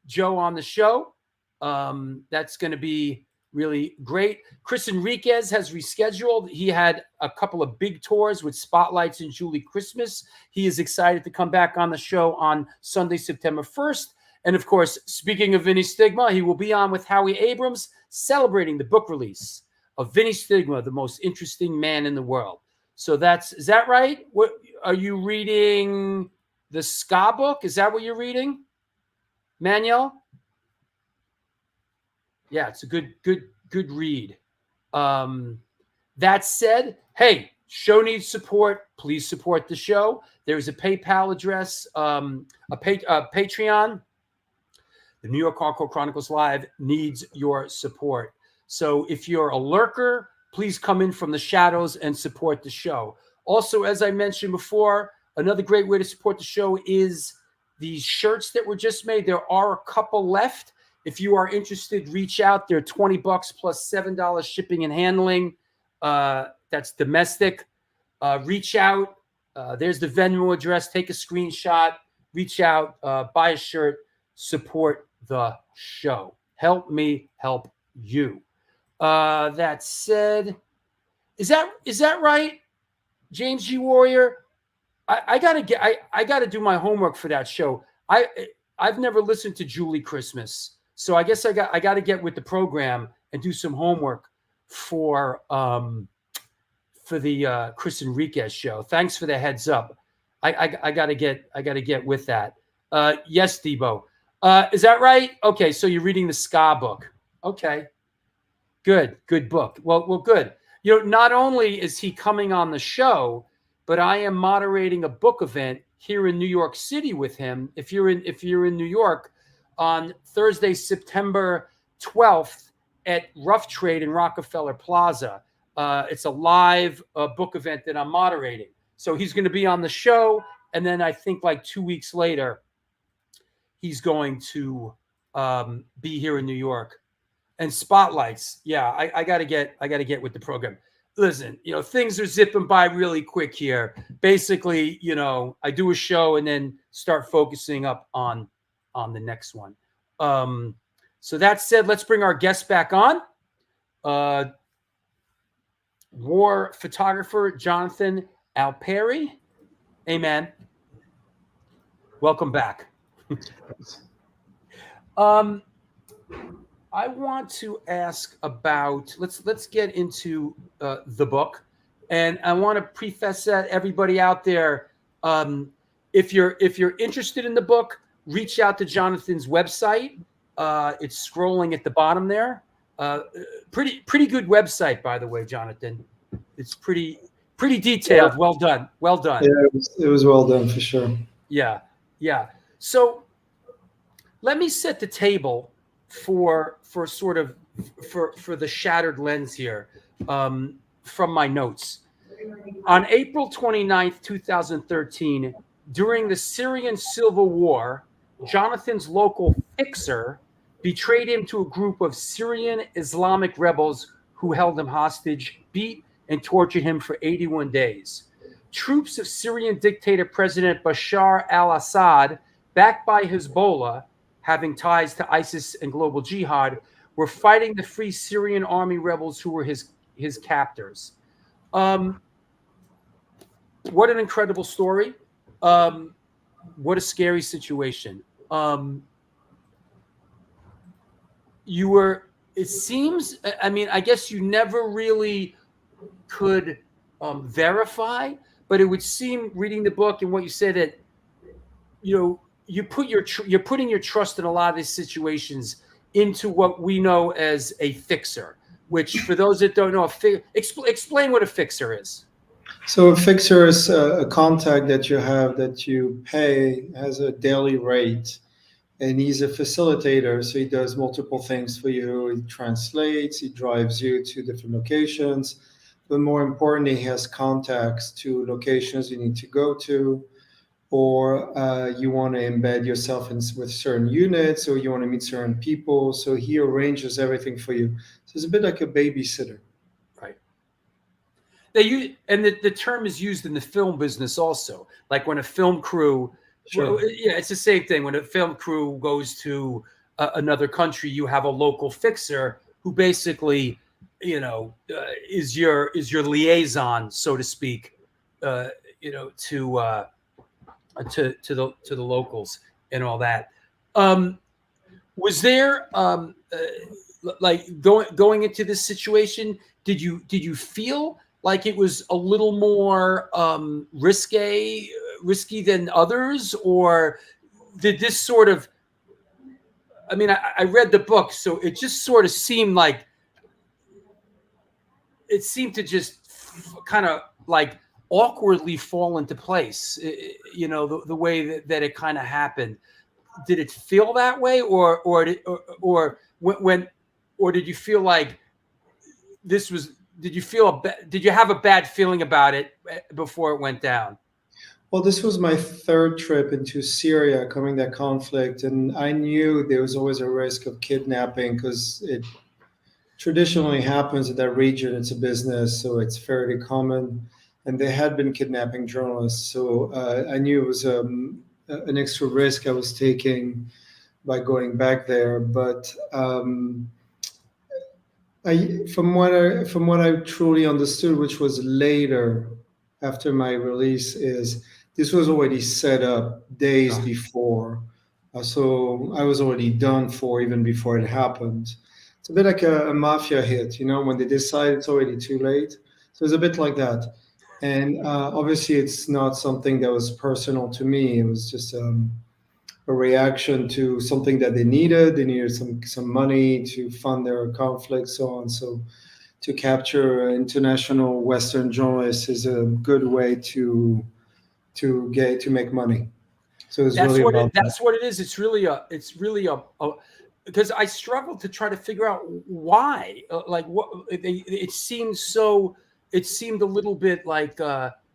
Joe on the show. That's going to be really great. Chris Enriquez has rescheduled. He had a couple of big tours with Spotlights and Julie Christmas. He is excited to come back on the show on Sunday, September 1st. And of course, speaking of Vinny Stigma, he will be on with Howie Abrams celebrating the book release of Vinny Stigma, the most interesting man in the world. So is that right? What are you reading? The ska book? Is that what you're reading, Manuel? Yeah, it's a good read. That said, hey, show needs support. Please support the show. There's a PayPal address, a Patreon. The New York Hardcore Chronicles Live needs your support. So if you're a lurker, please come in from the shadows and support the show. Also, as I mentioned before, another great way to support the show is these shirts that were just made. There are a couple left. If you are interested, reach out. They're $20 plus $7 shipping and handling. That's domestic. Reach out. There's the Venmo address. Take a screenshot. Reach out. Buy a shirt. Support the show. Help me help you. That said, is that right, James G. Warrior? I gotta do my homework for that show. I've never listened to Julie Christmas, so I guess I got to get with the program and do some homework for the Chris Enriquez show. Thanks for the heads up. I gotta get with that. Yes, Debo. Is that right? Okay, so you're reading the ska book. Okay, good book. Well, good. Not only is he coming on the show, but I am moderating a book event here in New York City with him. If you're in New York, on Thursday, September 12th at Rough Trade in Rockefeller Plaza. It's a live book event that I'm moderating. So he's going to be on the show, and then I think like 2 weeks later, he's going to be here in New York. And Spotlights, yeah, I gotta get with the program. Listen, things are zipping by really quick here. Basically, I do a show and then start focusing up on the next one. So that said, let's bring our guest back on. War photographer Jonathan Alpeyrie. Hey, man. Welcome back. I want to ask about, let's get into the book, and I want to preface that everybody out there, if you're interested in the book, reach out to Jonathan's website. It's scrolling at the bottom there. Pretty good website, by the way, Jonathan. It's pretty detailed. Yeah. Well done. Yeah, it was well done for sure. Yeah. So let me set the table for the shattered lens here from my notes. On April 29th, 2013, during the Syrian civil war, Jonathan's local fixer betrayed him to a group of Syrian Islamic rebels who held him hostage, beat, and tortured him for 81 days. Troops of Syrian dictator President Bashar al-Assad, backed by Hezbollah, having ties to ISIS and global jihad, were fighting the Free Syrian Army rebels who were his captors. What an incredible story. What a scary situation. you were. It seems. I mean, I guess you never really could verify, but it would seem, reading the book and what you said, that you're putting your trust in a lot of these situations into what we know as a fixer. Which, for those that don't know, explain what a fixer is. So a fixer is a contact that you have that you pay as a daily rate. And he's a facilitator, so he does multiple things for you. He translates, he drives you to different locations, but more importantly, he has contacts to locations you need to go to, or you want to embed yourself with certain units, or you want to meet certain people. So he arranges everything for you. So it's a bit like a babysitter. Right. The term is used in the film business also. Like when a film crew. Sure. Well, yeah, it's the same thing. When a film crew goes to another country, you have a local fixer who basically, is your liaison, so to speak, to the locals and all that. Was there like going into this situation? Did you feel like it was a little more risky than others, or did this sort of? I mean, I read the book, so it just sort of seemed like it seemed to just kind of like awkwardly fall into place. The way that it kind of happened. Did it feel that way, or did you feel like this was? Did you have a bad feeling about it before it went down? Well, this was my third trip into Syria, covering that conflict, and I knew there was always a risk of kidnapping because it traditionally happens in that region. It's a business, so it's fairly common, and they had been kidnapping journalists. So I knew it was an extra risk I was taking by going back there. But from what I truly understood, which was later after my release, is this was already set up days before. So I was already done for even before it happened. It's a bit like a mafia hit, when they decide it's already too late. So it's a bit like that. And obviously it's not something that was personal to me. It was just a reaction to something that they needed. They needed some money to fund their conflict, so on. So to capture international Western journalists is a good way to make money. So it's That's really about that's what it is. It's really a because I struggled to try to figure out why. It seemed a little bit like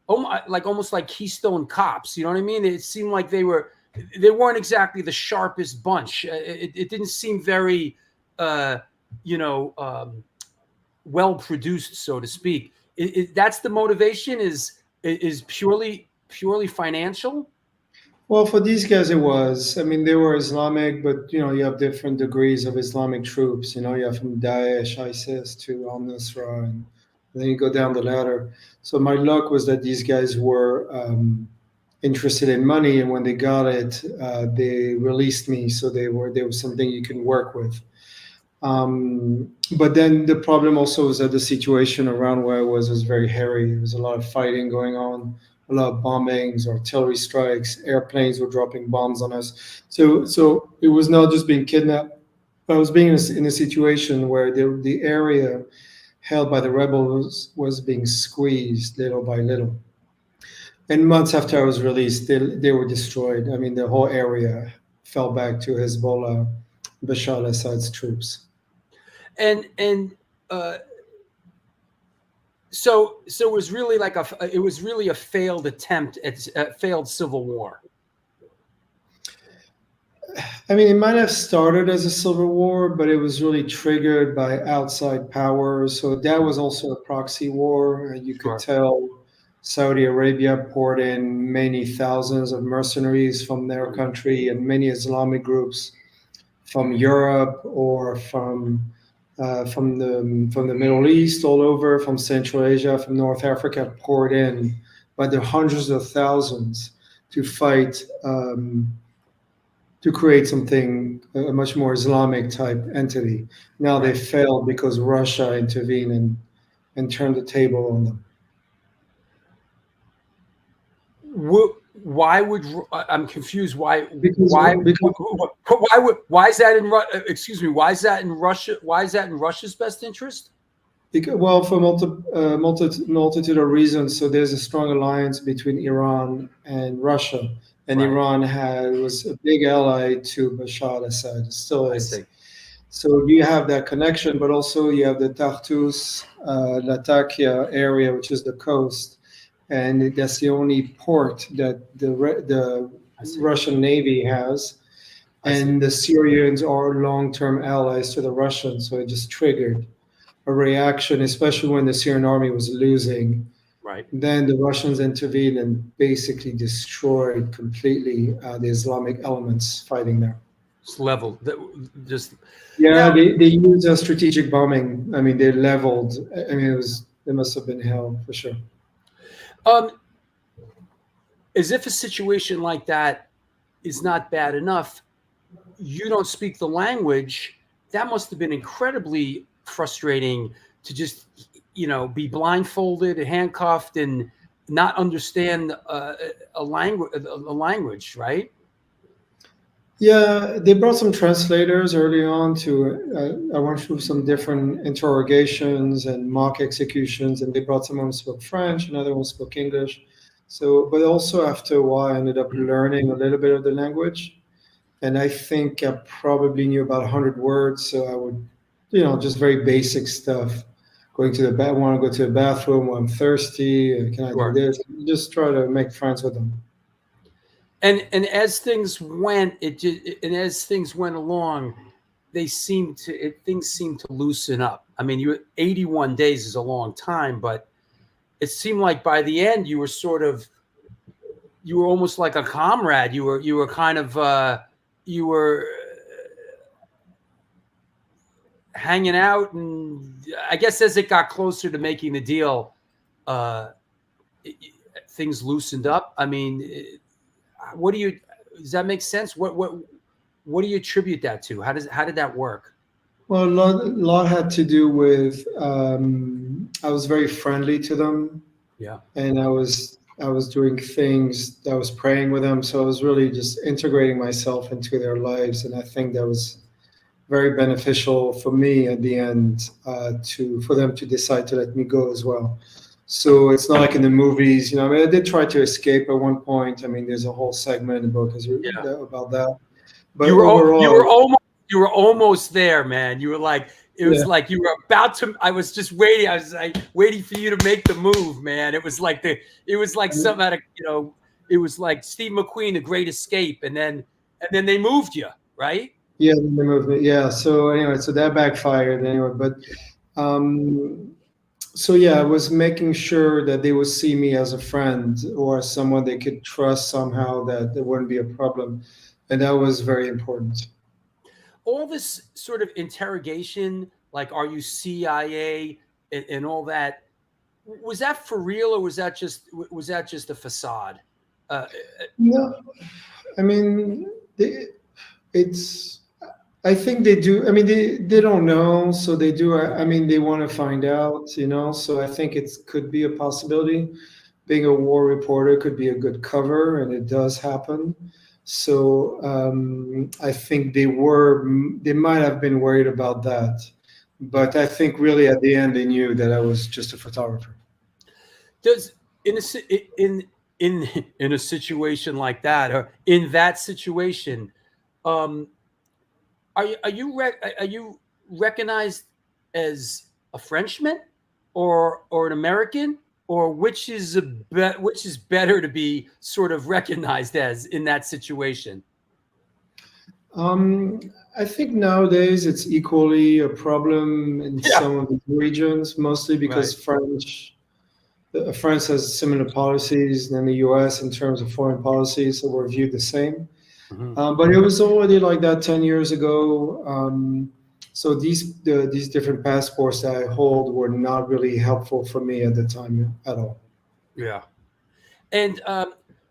almost like Keystone Cops. You know what I mean? It seemed like they weren't exactly the sharpest bunch. It didn't seem very well produced, so to speak. That's the motivation is purely financial. Well, for these guys, it was. I mean, they were Islamic, but you have different degrees of Islamic troops. You have from Daesh, ISIS to Al Nusra, and then you go down the ladder. So my luck was that these guys were interested in money, and when they got it, they released me. So there was something you can work with. But then the problem also was that the situation around where I was very hairy. There was a lot of fighting going on, a lot of bombings, artillery strikes, airplanes were dropping bombs on us. So it was not just being kidnapped. I was being in a situation where the area held by the rebels was being squeezed little by little. And months after I was released, they were destroyed. I mean, the whole area fell back to Hezbollah, Bashar al-Assad's troops. So it was really a failed attempt at a failed civil war. I mean, it might have started as a civil war, but it was really triggered by outside powers. So that was also a proxy war. You could tell Saudi Arabia poured in many thousands of mercenaries from their country, and many Islamic groups from Europe or from the Middle East, all over, from Central Asia, from North Africa, poured in by the hundreds of thousands to fight to create something a much more Islamic type entity. Now they failed because Russia intervened and turned the table on them. Why would I'm confused? Why Because why is that in excuse me? Why is that in Russia? Why is that in Russia's best interest? Well, for multitude of reasons. So there's a strong alliance between Iran and Russia, and Iran was a big ally to Bashar al-Assad. It still is. I see. So you have that connection, but also you have the Tartus, Latakia area, which is the coast, and that's the only port that the Russian Navy has. And the Syrians are long-term allies to the Russians, so it just triggered a reaction, especially when the Syrian army was losing. Right. Then the Russians intervened and basically destroyed completely the Islamic elements fighting there. It's leveled. Yeah, they used a strategic bombing. I mean, they leveled. I mean, it must have been hell for sure. As if a situation like that is not bad enough, you don't speak the language. That must have been incredibly frustrating to just, be blindfolded, handcuffed, and not understand a language, right? Yeah, they brought some translators early on I went through some different interrogations and mock executions, and they brought someone who spoke French, another one spoke English. So, but also after a while, I ended up learning a little bit of the language. And I think I probably knew about 100 words. So I would, just very basic stuff. Want to go to the bathroom, I'm thirsty, can I do this? Just try to make friends with them. And as things went, as things went along, things seemed to loosen up. I mean, 81 days is a long time, but it seemed like by the end you were almost like a comrade. You were kind of hanging out, and I guess as it got closer to making the deal, things loosened up. I mean, does that make sense? What do you attribute that to? How did that work? Well, a lot had to do with I was very friendly to them. Yeah. And I was doing things, I was praying with them. So I was really just integrating myself into their lives. And I think that was very beneficial for me at the end for them to decide to let me go as well. So it's not like in the movies, I mean, I did try to escape at one point. I mean, there's a whole segment in the book about that. But overall, you were almost there, man. You were like, it was like you were about to. I was just waiting. I was like waiting for you to make the move, man. It was like something out of It was like Steve McQueen, The Great Escape, and then they moved you, right? Yeah, they moved me. Yeah. So anyway, so that backfired anyway. But so yeah, I was making sure that they would see me as a friend or someone they could trust somehow, that there wouldn't be a problem, and that was very important. All this sort of interrogation, like, are you CIA and all that, was that for real, or was that just a facade? No, I mean, I think they do. I mean, they don't know, so they do. I mean, they want to find out, So I think it could be a possibility. Being a war reporter could be a good cover, and it does happen. So I think they might have been worried about that, but I think really at the end they knew that I was just a photographer. Does in a situation like that, or in that situation, are you recognized as a Frenchman or an American? Or which is better to be sort of recognized as in that situation? I think nowadays it's equally a problem in some of the regions, mostly because France has similar policies than the U.S. in terms of foreign policy, so we're viewed the same. Mm-hmm. But it was already like that 10 years ago. So these different passports that I hold were not really helpful for me at the time at all. Yeah. And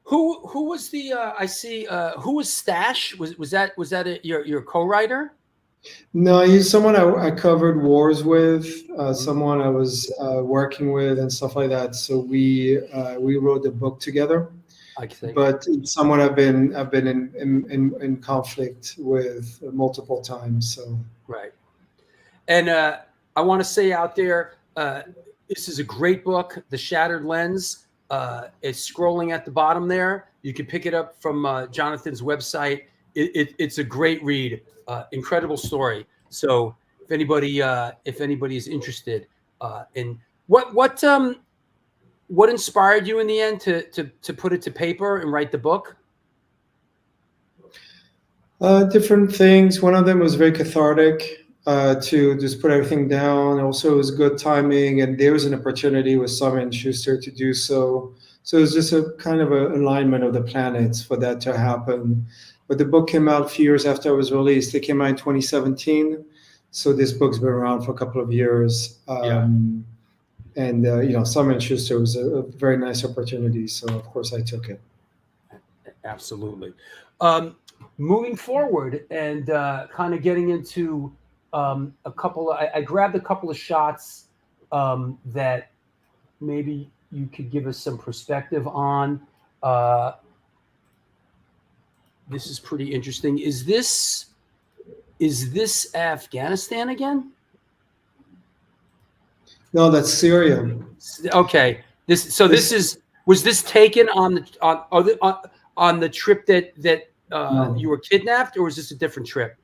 Who was the I see who was Stash? Was that your co-writer? No, he's someone I covered wars with, someone I was working with and stuff like that. So we wrote the book together. I think. But it's someone I've been in conflict with multiple times. So Right. And I want to say out there, this is a great book, The Shattered Lens. It's scrolling at the bottom there. You can pick it up from Jonathan's website. It's a great read, incredible story. So if anybody is interested in what inspired you in the end to put it to paper and write the book? different things. One of them was very cathartic, to just put everything down. Also, it was good timing, and there was an opportunity with Simon Schuster to do so. So it was just a kind of an alignment of the planets for that to happen. But the book came out a few years after it was released. It came out in 2017. So this book's been around for a couple of years. And Simon Schuster was a very nice opportunity. So of course I took it. Absolutely. Moving forward and kind of getting into a couple of, I grabbed a couple of shots that maybe you could give us some perspective on. This is pretty interesting. Is this Afghanistan again? No, that's Syria. Okay. Was this taken on the trip that No. you were kidnapped, or was this a different trip?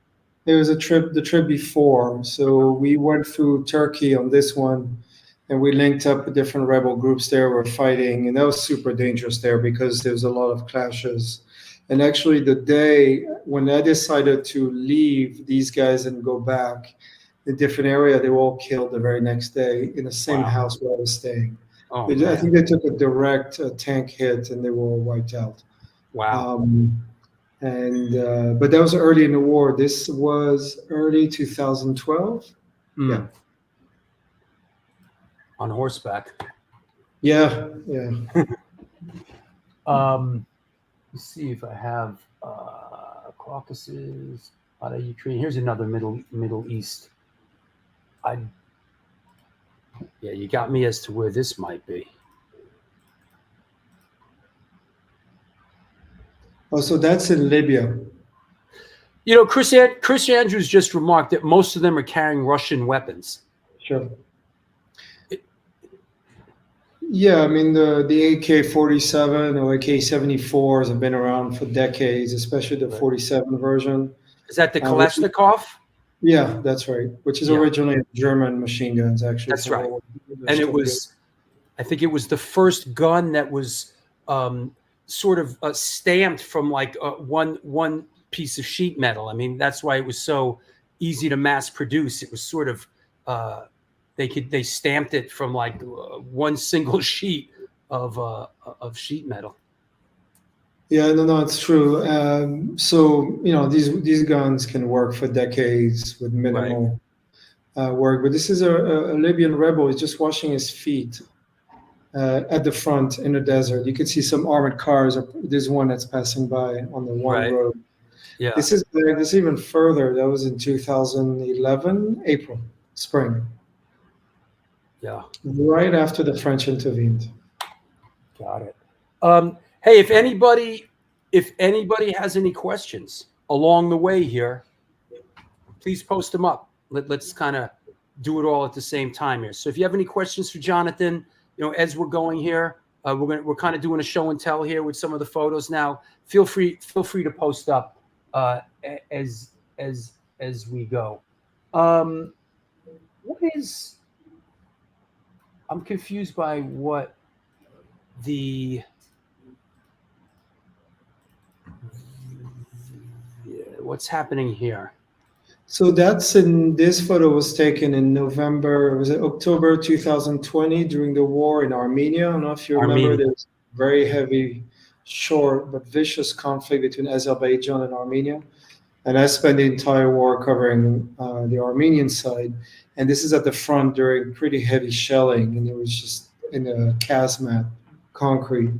It was the trip before. So we went through Turkey on this one, and we linked up with different rebel groups there were fighting, and that was super dangerous there because there was a lot of clashes. And actually, the day when I decided to leave these guys and go back in a different area, they were all killed the very next day in the same house where I was staying. Oh, I think they took a direct tank hit, and they were all wiped out. wow. But that was early in the war. This was early 2012. Yeah. On horseback. Yeah. Let's see if I have Caucasus out of Ukraine. Here's another Middle East. You got me as to where this might be. Oh, so that's in Libya. You know, Chris Andrews just remarked that most of them are carrying Russian weapons. Sure. Yeah, I mean the AK-47 or AK-74s have been around for decades, especially the 47 version. Is that the Kalashnikov? Yeah, that's right. Which is originally German machine guns, actually. That's right. And it was, I think it was the first gun that was sort of stamped from like one piece of sheet metal. I mean, that's why it was so easy to mass produce. It was sort of they stamped it from like one single sheet of sheet metal. Yeah, no, it's true. So these guns can work for decades with minimal work. But this is a Libyan rebel. He's just washing his feet at the front in the desert. You can see some armored cars. There's one that's passing by on the one road. Yeah. This is even further. That was in 2011, spring. Yeah. Right after the French intervened. Got it. Hey, if anybody has any questions along the way here, please post them up. Let's kind of do it all at the same time here. So if you have any questions for Jonathan, as we're going here, we're kind of doing a show and tell here with some of the photos now. Feel free to post up as we go. I'm confused by what what's happening here. So this photo was taken in October 2020 during the war in Armenia. I don't know if you remember, there's very heavy, short, but vicious conflict between Azerbaijan and Armenia. And I spent the entire war covering the Armenian side. And this is at the front during pretty heavy shelling. And it was just in a casemate, concrete.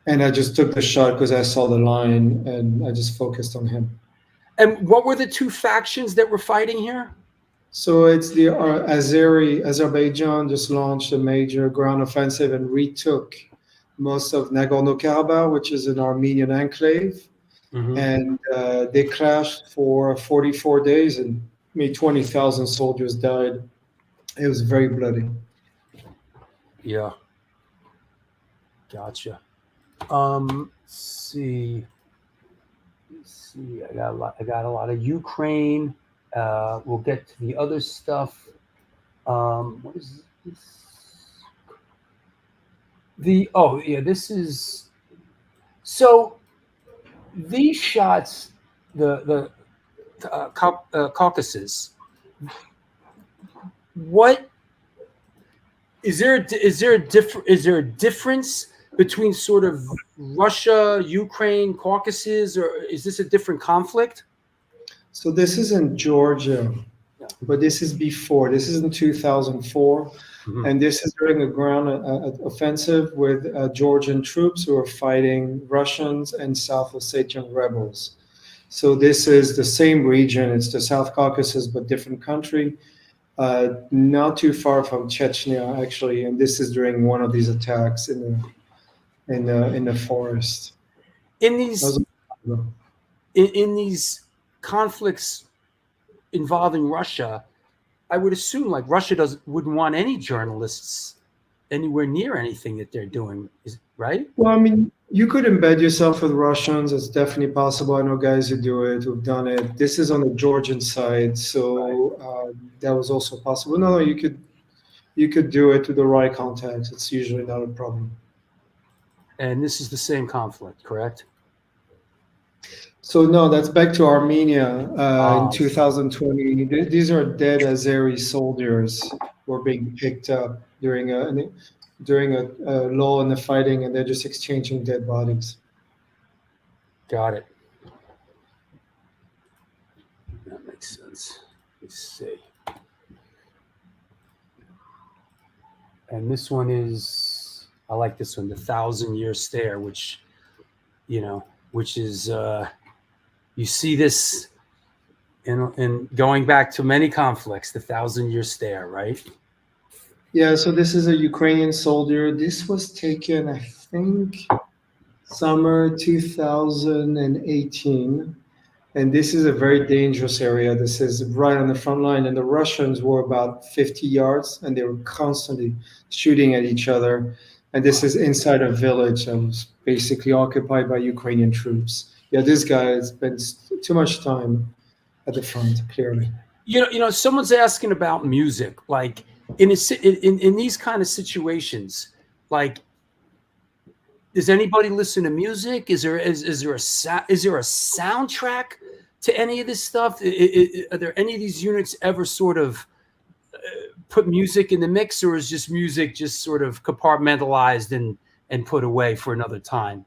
And I just took the shot because I saw the line, and I just focused on him. And what were the two factions that were fighting here? So it's the Azerbaijan just launched a major ground offensive and retook most of Nagorno-Karabakh, which is an Armenian enclave. Mhm. And they clashed for 44 days, and maybe 20,000 soldiers died. It was very bloody. Yeah. Gotcha. Let's see. I got a lot of Ukraine. We'll get to the other stuff. What is this? This is so these shots, the Caucasus. What is there a difference between sort of Russia, Ukraine, Caucasus, or is this a different conflict? So this is in Georgia, but this is before. This is in 2004, and this is during a ground offensive with Georgian troops who are fighting Russians and South Ossetian rebels. So this is the same region. It's the South Caucasus, but different country. Not too far from Chechnya, actually, and this is during one of these attacks in the forest. In these conflicts involving Russia, I would assume like Russia wouldn't want any journalists anywhere near anything that they're doing, right? Well, I mean, you could embed yourself with Russians. It's definitely possible. I know guys who do it, who've done it. This is on the Georgian side, so that was also possible. No, you could do it to the right contacts. It's usually not a problem. And this is the same conflict, correct? So no, that's back to Armenia in 2020. These are dead Azeri soldiers who were being picked up during a lull in the fighting, and they're just exchanging dead bodies. Got it. That makes sense. Let's see. And this one is, I like this one, the 1,000-year stare, which is, you see this in going back to many conflicts, the 1,000-year stare, right? Yeah, so this is a Ukrainian soldier. This was taken, I think, summer 2018. And this is a very dangerous area. This is right on the front line. And the Russians were about 50 yards, and they were constantly shooting at each other. And this is inside a village that was basically occupied by Ukrainian troops. Yeah, this guy has spent too much time at the front, clearly. Someone's asking about music, like in these kind of situations, like, does anybody listen to music? Is there a soundtrack to any of this stuff? Are there any of these units ever sort of put music in the mix, or is just music just sort of compartmentalized and put away for another time?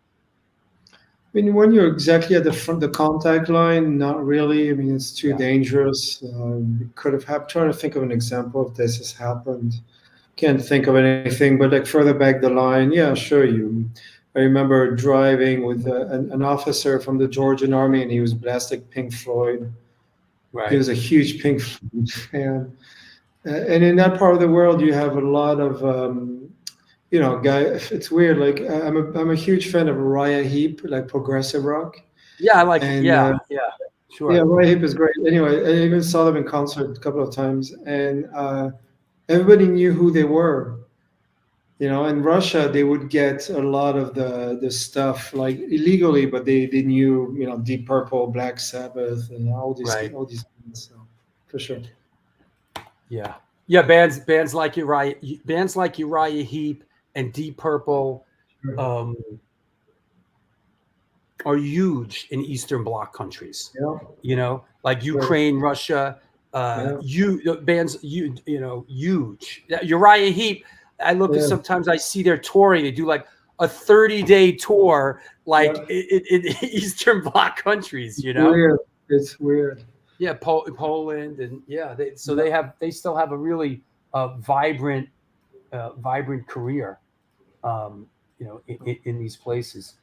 I mean, when you're exactly at the contact line, not really. I mean, it's too dangerous. It could have happened. Trying to think of an example if this has happened. Can't think of anything, but like further back the line, yeah, sure. I remember driving with an officer from the Georgian army, and he was blasting Pink Floyd. Right. He was a huge Pink Floyd fan. And in that part of the world, you have a lot of, it's weird. Like I'm a huge fan of Uriah Heep, like progressive rock. Yeah, I like it. Yeah, sure. Yeah, Uriah Heep is great. Anyway, I even saw them in concert a couple of times, and everybody knew who they were. In Russia, they would get a lot of the stuff like illegally, but they knew, Deep Purple, Black Sabbath, and all these things. So, for sure. Yeah. Bands like Uriah Heep and Deep Purple are huge in Eastern Bloc countries. Yeah. Like Ukraine, Russia. Bands, huge. Uriah Heep. I look at sometimes I see their touring. They do like a 30-day tour, like in Eastern Bloc countries. Weird. It's weird. Yeah, Poland, and they still have a really vibrant career in these places.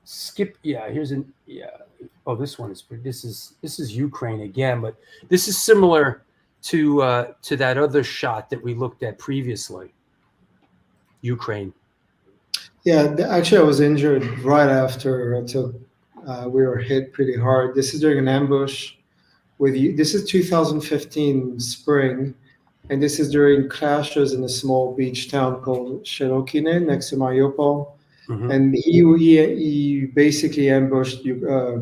Skip. Yeah, here's an. Yeah. Oh, this one is pretty. This is Ukraine again, but this is similar to that other shot that we looked at previously. Ukraine. Yeah, actually, I was injured right after we were hit pretty hard. This is during an ambush with you. This is 2015 spring, and this is during clashes in a small beach town called Sherokine next to Mariupol. Mhm. And he basically ambushed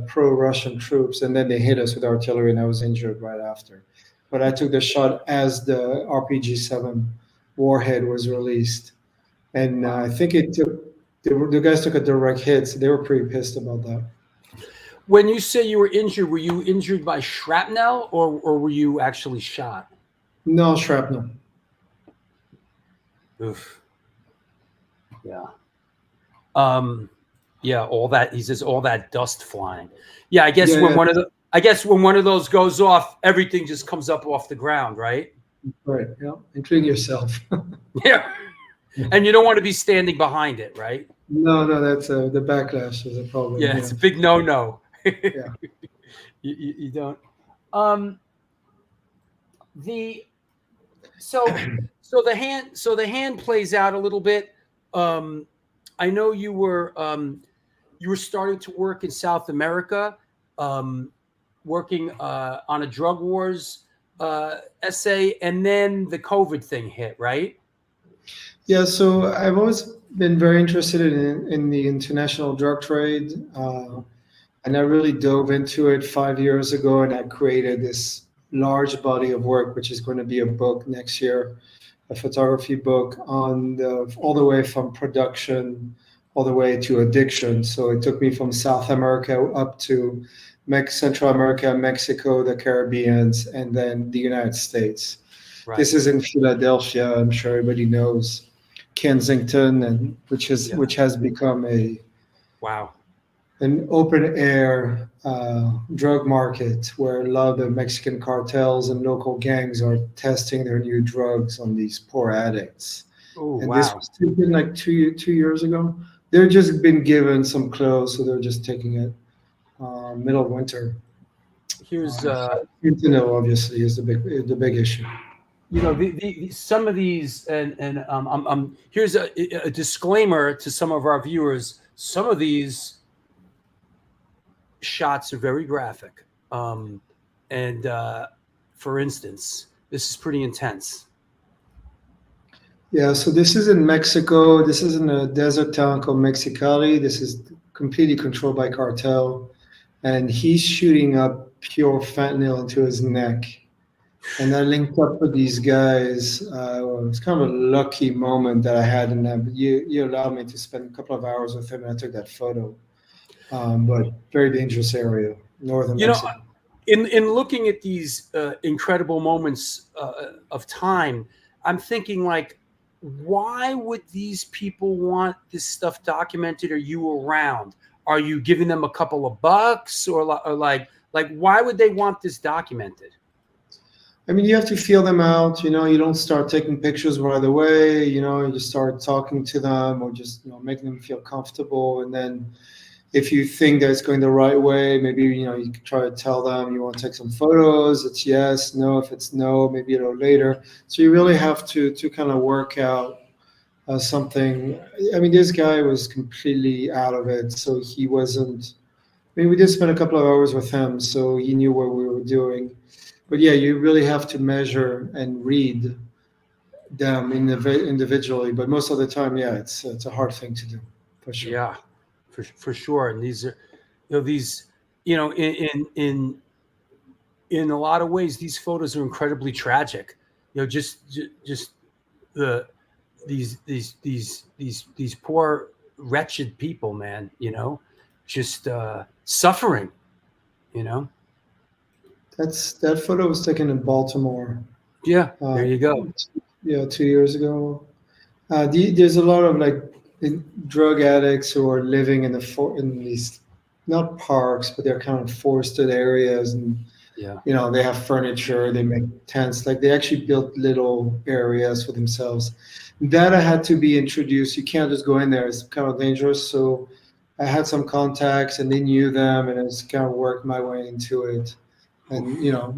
pro-Russian troops, and then they hit us with artillery, and I was injured right after. But I took the shot as the RPG-7 warhead was released, and I think the guys took a direct hit, so they were pretty pissed about that. When you say you were injured by shrapnel, or were you actually shot? No, shrapnel. Oof. Yeah. Yeah, all that, he says, all that dust flying. Yeah, I guess when one of those goes off, everything just comes up off the ground, right? Right, yeah, including yourself. Yeah. And you don't want to be standing behind it, right? No, that's the backlash is a problem. Yeah, it's a big no-no. Yeah. You don't. So the hand plays out a little bit. I know you were starting to work in South America, working on a drug wars essay, and then the COVID thing hit, right? Yeah, so I've always been very interested in the international drug trade, and I really dove into it 5 years ago, and I created this large body of work, which is going to be a book next year, a photography book on all the way from production all the way to addiction. So it took me from South America up to Central America, Mexico, the Caribbean, and then the United States. Right. This is in Philadelphia. I'm sure everybody knows Kensington, and which has become an open air drug market where a lot of the Mexican cartels and local gangs are testing their new drugs on these poor addicts. Oh, and wow. This was like two years ago. They're just been given some clothes, so they're just taking it middle of winter. Here's fentanyl, obviously, is the big issue. You know, some of these, and here's a disclaimer to some of our viewers. Some of these shots are very graphic, and for instance, this is pretty intense. Yeah, so this is in Mexico. This is in a desert town called Mexicali. This is completely controlled by cartel, and he's shooting up pure fentanyl into his neck. And I linked up with these guys. It's kind of a lucky moment that I had in that. But you allowed me to spend a couple of hours with him, and I took that photo. But very dangerous area, northern Mexico. In looking at these incredible moments of time, I'm thinking, like, why would these people want this stuff documented? Are you around? Are you giving them a couple of bucks, or like why would they want this documented? I mean, you have to feel them out. You don't start taking pictures right away. You just start talking to them, or just making them feel comfortable. And then, if you think that it's going the right way, maybe you can try to tell them you want to take some photos. It's yes, no. If it's no, maybe a little later. So you really have to kind of work out something. I mean, this guy was completely out of it, so he wasn't. I mean, we did spend a couple of hours with him, so he knew what we were doing. But yeah, you really have to measure and read them individually. But most of the time, yeah, it's a hard thing to do, for sure. Yeah, for sure. And these are, in a lot of ways, these photos are incredibly tragic. Just these poor wretched people, man. Just suffering. That photo was taken in Baltimore. Yeah, there you go. 2 years ago. There's a lot of drug addicts who are living in these not parks, but they're kind of forested areas, and Yeah. You know, they have furniture, they make tents, like they actually built little areas for themselves. That I had to be introduced. You can't just go in there, it's kind of dangerous. So I had some contacts and they knew them, and it's kind of worked my way into it. And, you know,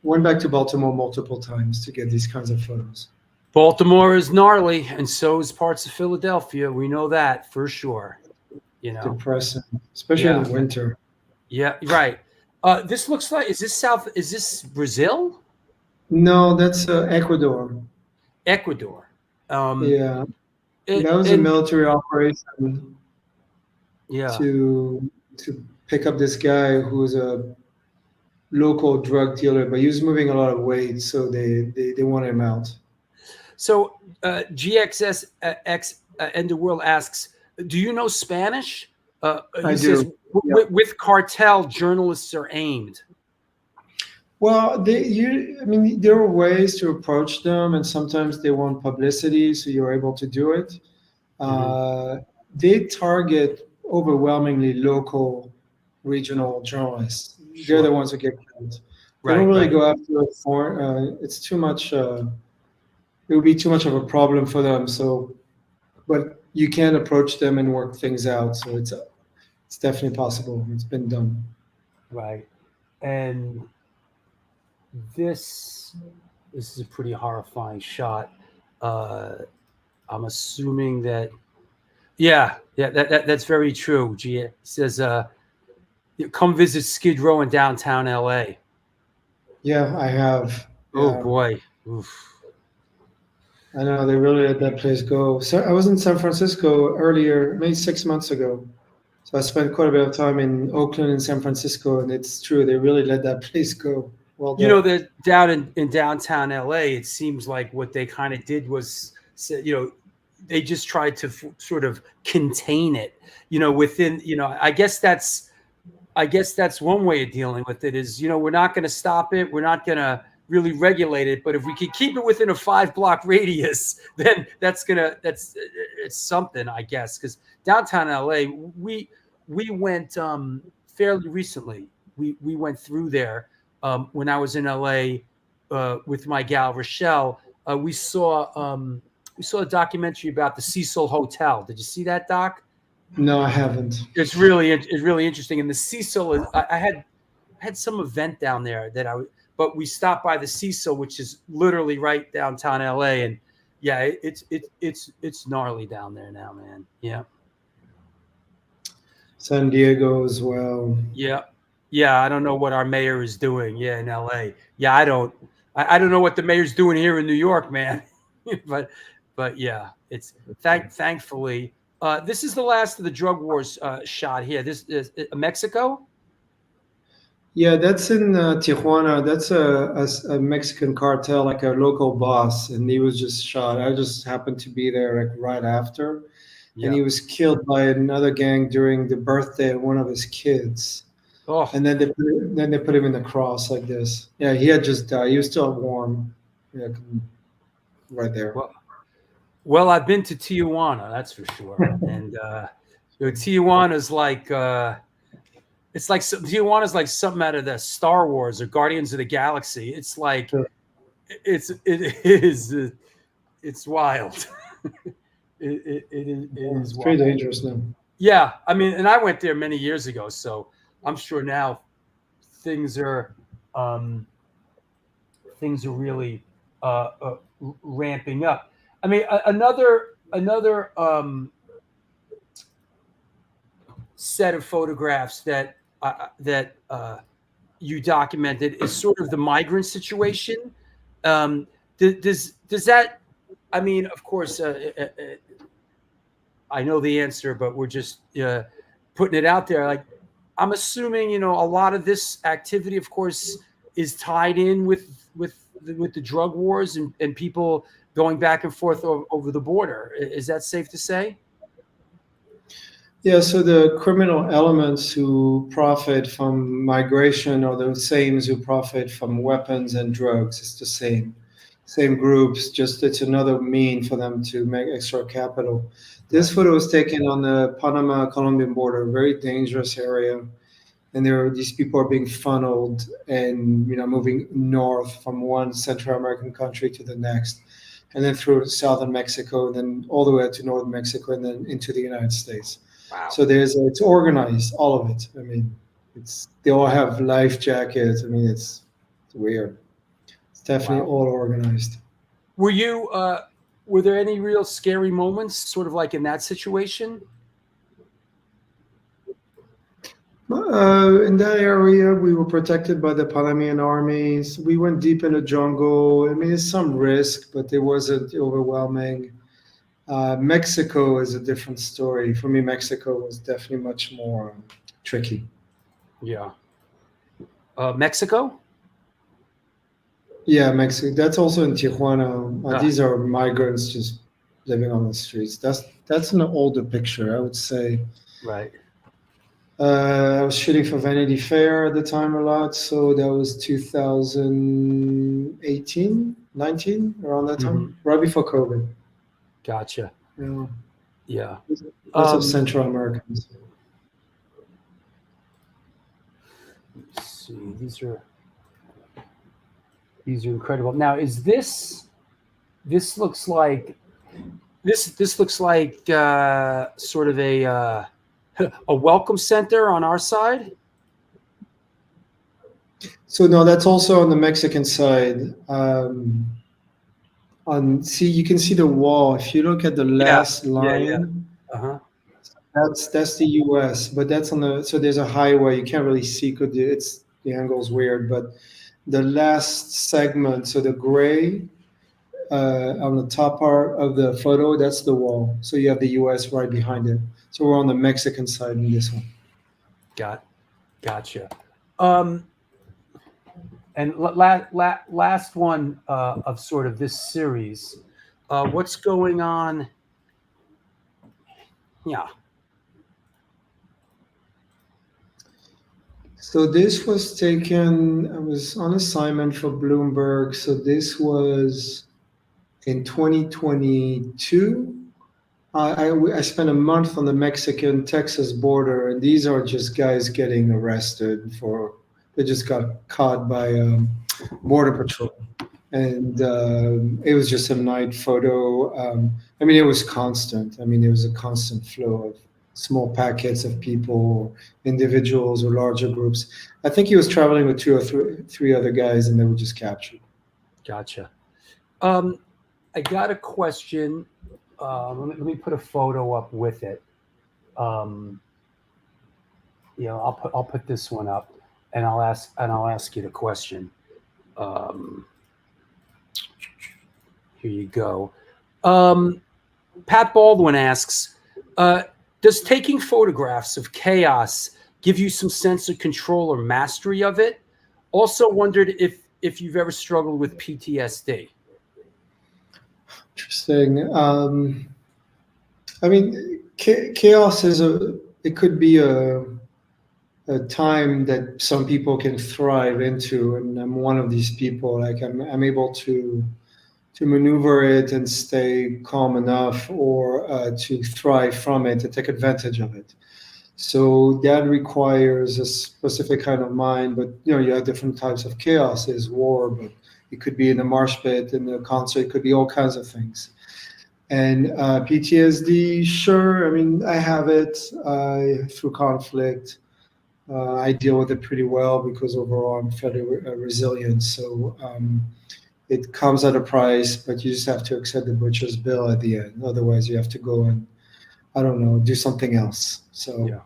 went back to Baltimore multiple times to get these kinds of photos. Baltimore is gnarly, and so is parts of Philadelphia. We know that for sure. You know, Depressing, especially Yeah. in the winter. yeah, right. This looks like, is this Brazil? No, that's Ecuador. Ecuador. Yeah, It, that was a and military operation yeah. to pick up this guy who was a local drug dealer, but he was moving a lot of weight, so they wanted him out. So GXS X End the World asks, do you know Spanish? I He says, do. Yeah. with cartel, journalists are aimed. Well, I mean, there are ways to approach them, and sometimes they want publicity, so you're able to do it. They target overwhelmingly local, regional journalists. They're the ones who get killed. They don't really go after foreign. It's too much. It would be too much of a problem for them. So, but you can approach them and work things out. So it's definitely possible. It's been done. Right. And this is a pretty horrifying shot. I'm assuming that, that's very true. It says, come visit Skid Row in downtown LA. Yeah, I have. Oh Yeah. boy. Oof. I know they really let that place go. So I was in San Francisco earlier, maybe 6 months ago. So I spent quite a bit of time in Oakland and San Francisco, and it's true, they really let that place go. Well done. You know, that down in downtown LA, it seems like what they kind of did was, you know, they just tried to sort of contain it, you know, within, you know, I guess that's one way of dealing with it is, you know, we're not going to stop it. We're not going to really regulate it. But if we could keep it within a 5-block radius, then it's something, I guess. Because downtown LA, we went fairly recently. We went through there when I was in LA with my gal Rochelle. We saw a documentary about the Cecil Hotel. Did you see that, Doc? No, I haven't. It's really interesting. And the Cecil is, I had some event down there but we stopped by the Cecil, which is literally right downtown LA. And yeah, it's gnarly down there now, man. Yeah. San Diego as well. Yeah. Yeah. I don't know what our mayor is doing. Yeah. In LA. Yeah. I don't know what the mayor's doing here in New York, man. but yeah, it's thankfully, this is the last of the drug wars shot here. This is Mexico. Yeah, that's in Tijuana. That's a Mexican cartel, like a local boss, and he was just shot. I just happened to be there like right after, and he was killed by another gang during the birthday of one of his kids. Oh. And then they put him in the cross like this. Yeah, he had just died. He was still warm. Yeah, right there. Well, I've been to Tijuana, that's for sure. And Tijuana's like Tijuana's like something out of the Star Wars or Guardians of the Galaxy. It's like it's wild. it is pretty dangerous now. Yeah, I mean, and I went there many years ago, so I'm sure now things are really ramping up. I mean, another set of photographs that you documented is sort of the migrant situation. Does that? I mean, of course, I know the answer, but we're just putting it out there. Like, I'm assuming, you know, a lot of this activity, of course, is tied in with the drug wars and people going back and forth over the border. Is that safe to say? Yeah, so the criminal elements who profit from migration are the same as who profit from weapons and drugs. It's the same groups, just it's another mean for them to make extra capital. This photo was taken on the Panama-Colombian border, very dangerous area. and these people are being funneled and moving north from one Central American country to the next, and then through southern Mexico, and then all the way to northern Mexico, and then into the United States. Wow. So it's organized, all of it. I mean, they all have life jackets. I mean, it's weird. It's definitely all organized. Were there any real scary moments, sort of like in that situation? In that area, we were protected by the Panamanian armies. We went deep in the jungle. I mean, it's some risk, but it wasn't overwhelming. Mexico is a different story. For me, Mexico was definitely much more tricky. Yeah. Mexico? Yeah, Mexico. That's also in Tijuana. These are migrants just living on the streets. That's an older picture, I would say. Right. I was shooting for Vanity Fair at the time a lot, so that was 2018, 19, around that time, right before COVID. Gotcha. Yeah. Lots of Central Americans. Let's see. These are incredible. Now, is this looks like sort of a welcome center on our side? So no, that's also on the Mexican side. You can see the wall. If you look at the last line, that's the U.S. But that's so there's a highway. You can't really see because the angle's weird. But the last segment, so the gray on the top part of the photo, that's the wall. So you have the U.S. right behind it. So we're on the Mexican side in this one. Gotcha. And last one of sort of this series. What's going on? Yeah. So this was taken, I was on assignment for Bloomberg. So this was in 2022. I spent a month on the Mexican-Texas border, and these are just guys getting arrested they just got caught by Border Patrol. And it was just a night photo. I mean, it was constant. I mean, it was a constant flow of small packets of people, individuals or larger groups. I think he was traveling with two or three other guys, and they were just captured. Gotcha. I got a question. Let me put a photo up with it. I'll put this one up, and I'll ask you the question. Here you go. Pat Baldwin asks, does taking photographs of chaos give you some sense of control or mastery of it? Also wondered if you've ever struggled with PTSD. Interesting. I mean, chaos it could be a time that some people can thrive into, and I'm one of these people. Like I'm able to maneuver it and stay calm enough, or to thrive from it, to take advantage of it. So that requires a specific kind of mind. But you have different types of chaos. There's war, but it could be in a marsh pit, in a concert. It could be all kinds of things. And PTSD, sure. I mean, I have it through conflict. I deal with it pretty well because overall I'm fairly resilient. So it comes at a price, but you just have to accept the butcher's bill at the end. Otherwise, you have to go and, I don't know, do something else. So yeah.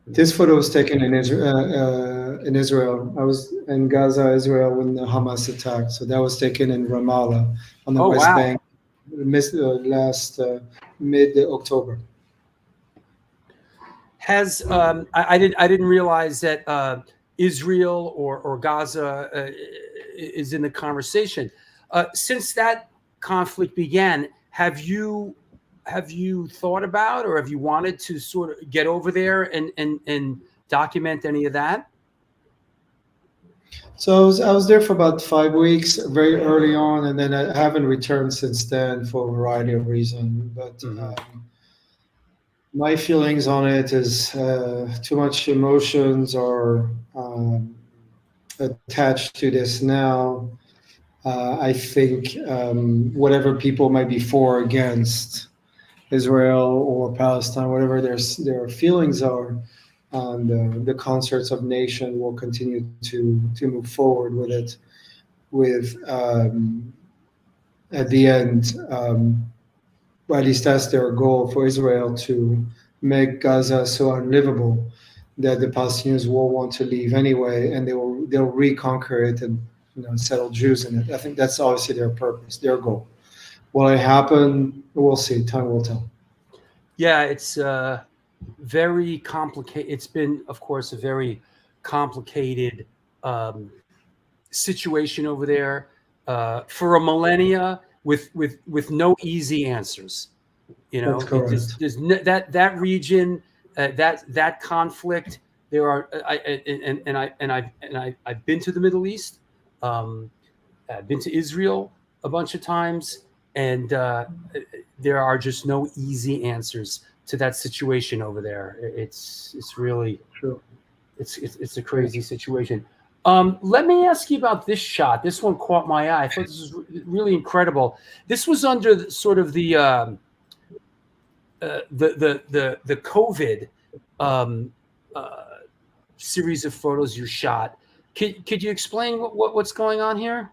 This photo was taken in Israel. I was in Gaza, Israel, when the Hamas attacked. So that was taken in Ramallah on the West Bank last mid-October. Has I didn't realize that Israel or Gaza is in the conversation. Since that conflict began, have you thought about, or have you wanted to sort of get over there and document any of that? So I was there for about 5 weeks, very early on, and then I haven't returned since then for a variety of reasons. But My feelings on it is too much emotions are attached to this now. I think whatever people might be for or against Israel or Palestine, whatever their feelings are, the concerts of nation will continue to move forward with it. With at the end, well, at least that's their goal for Israel, to make Gaza so unlivable that the Palestinians will want to leave anyway, and they'll reconquer it and settle Jews in it. I think that's obviously their purpose, their goal. Will it happen? We'll see. Time will tell. Yeah, it's very complicated. It's been, of course, a very complicated situation over there for a millennia with no easy answers. That's correct. There's that region, that conflict. There are, I've been to the Middle East. I've been to Israel a bunch of times, and there are just no easy answers to that situation over there. It's really True. It's a crazy situation. Let me ask you about this shot. This one caught my eye. I thought this was really incredible. This was under sort of the COVID series of photos you shot. Could you explain what's going on here?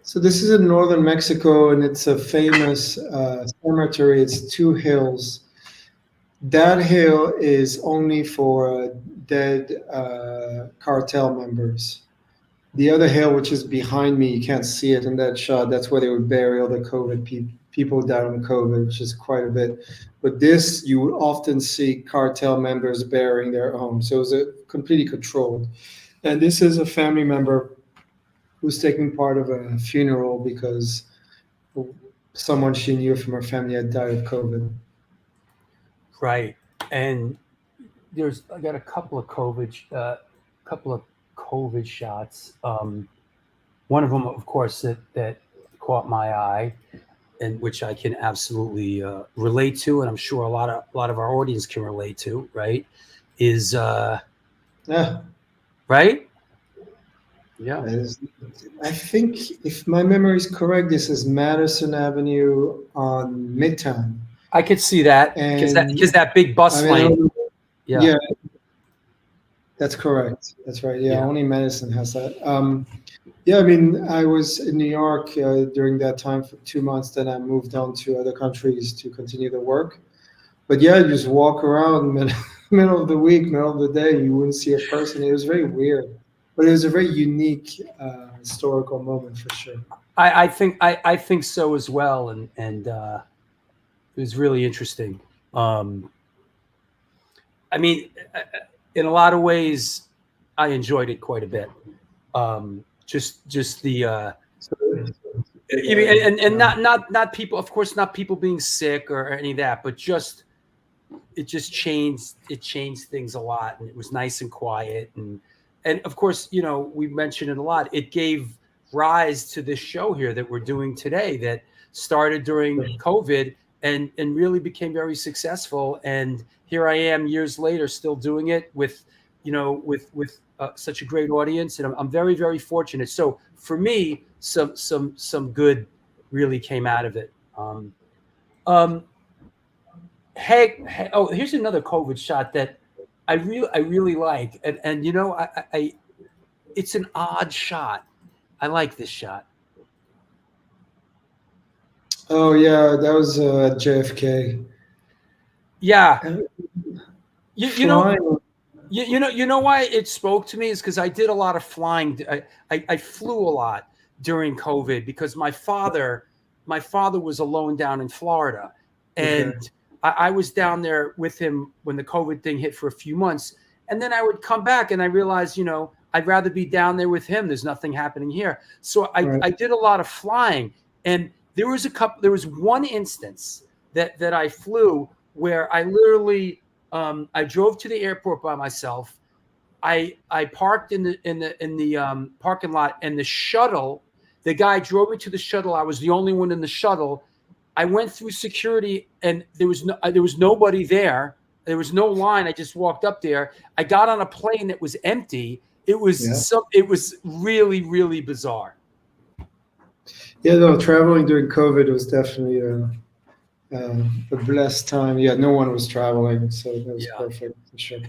So this is in northern Mexico, and it's a famous cemetery. It's two hills. That hill is only for dead cartel members. The other hill, which is behind me, you can't see it in that shot. That's where they would bury all the COVID people died on COVID, which is quite a bit. But this, you would often see cartel members burying their own. So it was completely controlled. And this is a family member who's taking part of a funeral because someone she knew from her family had died of COVID. Right, and I got a couple of COVID shots. One of them, of course, that caught my eye, and which I can absolutely relate to, and I'm sure a lot of our audience can relate to. Right, is right. Yeah, I think if my memory is correct, this is Madison Avenue on Midtown. I could see that because that big bus lane. Yeah, that's correct. That's right. Yeah, only Madison has that. Yeah, I mean, I was in New York during that time for 2 months. Then I moved on to other countries to continue the work. But yeah, you just walk around middle of the week, middle of the day, you wouldn't see a person. It was very weird, but it was a very unique historical moment for sure. I think so as well, and it was really interesting. I mean, in a lot of ways, I enjoyed it quite a bit. Just the and not people, of course, not people being sick or any of that, but it changed things a lot, and it was nice and quiet, and of course, we mentioned it a lot. It gave rise to this show here that we're doing today that started during COVID and really became very successful. And here I am years later, still doing it with such a great audience, and I'm very, very fortunate. So for me, some good really came out of it. Here's another COVID shot that I really like, and I it's an odd shot. I like this shot. Oh yeah, that was JFK. Yeah, you know why it spoke to me is because I did a lot of flying. I flew a lot during COVID because my father was alone down in Florida, and I was down there with him when the COVID thing hit for a few months, and then I would come back and I realized, I'd rather be down there with him. There's nothing happening here, so I did a lot of flying, and there was one instance that I flew where I literally I drove to the airport by myself. I parked in the parking lot, and the shuttle, the guy drove me to the shuttle. I was the only one in the shuttle. I went through security, and there was nobody there. There was no line. I just walked up there. I got on a plane that was empty. It was it was really, really bizarre. Yeah, no, traveling during COVID was definitely a blessed time. Yeah, no one was traveling, so that was perfect for sure.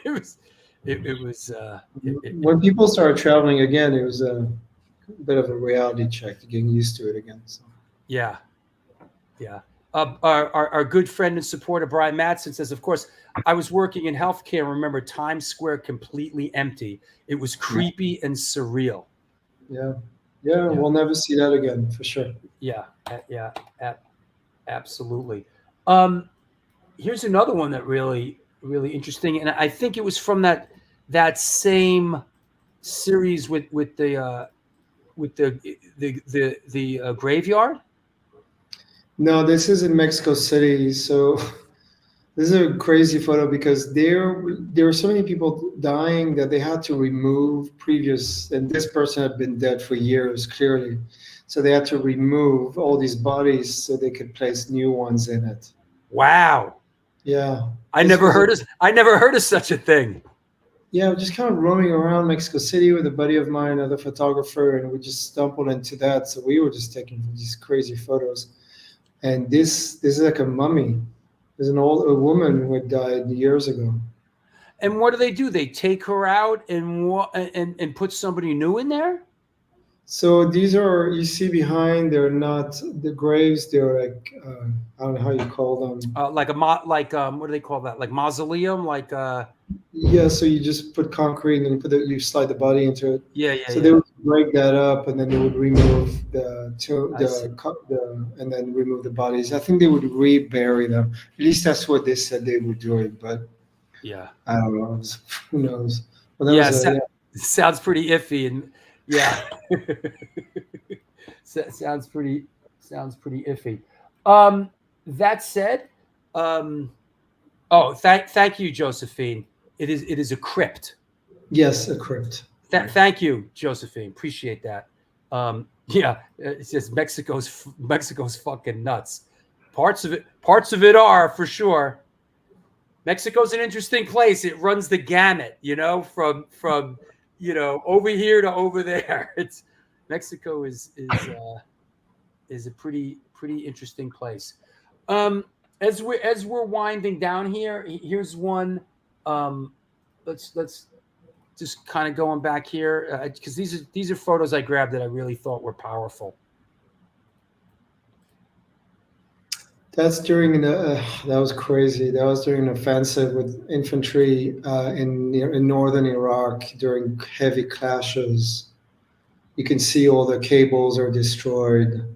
It was when people started traveling again, it was a bit of a reality check to getting used to it again. So. Yeah. Our good friend and supporter Brian Madsen says, of course, I was working in healthcare. Remember Times Square completely empty. It was creepy and surreal. Yeah, we'll never see that again for sure. Yeah, absolutely. Here's another one that really, really interesting, and I think it was from that same series with the graveyard. No, this is in Mexico City. So this is a crazy photo because there were so many people dying that they had to remove previous, and this person had been dead for years, clearly. So they had to remove all these bodies so they could place new ones in it. Wow. Yeah. I never heard of such a thing. Yeah, just kind of roaming around Mexico City with a buddy of mine, another photographer, and we just stumbled into that. So we were just taking these crazy photos. And this is like a mummy. There's a woman who had died years ago. And what do? They take her out and put somebody new in there? So these are, you see behind, they're not the graves. They're like, I don't know how you call them. What do they call that? Like mausoleum? Yeah, so you just put concrete and you slide the body into it. Yeah. So they would break that up, and then they would remove and then remove the bodies. I think they would rebury them. At least that's what they said they would do it. But yeah, I don't know. Who knows? Well, sounds pretty iffy, and yeah, sounds pretty iffy. That said, thank you, Josephine. It is a crypt. Yes, a crypt. Thank you, Josephine. Appreciate that. It says Mexico's fucking nuts. Parts of it are for sure. Mexico's an interesting place. It runs the gamut, from over here to over there. Mexico is a pretty interesting place. As we're winding down here, here's one. Let's just kind of going back here because these are photos I grabbed that I really thought were powerful. That's during that was crazy. That was during an offensive with infantry in northern Iraq during heavy clashes. You can see all the cables are destroyed.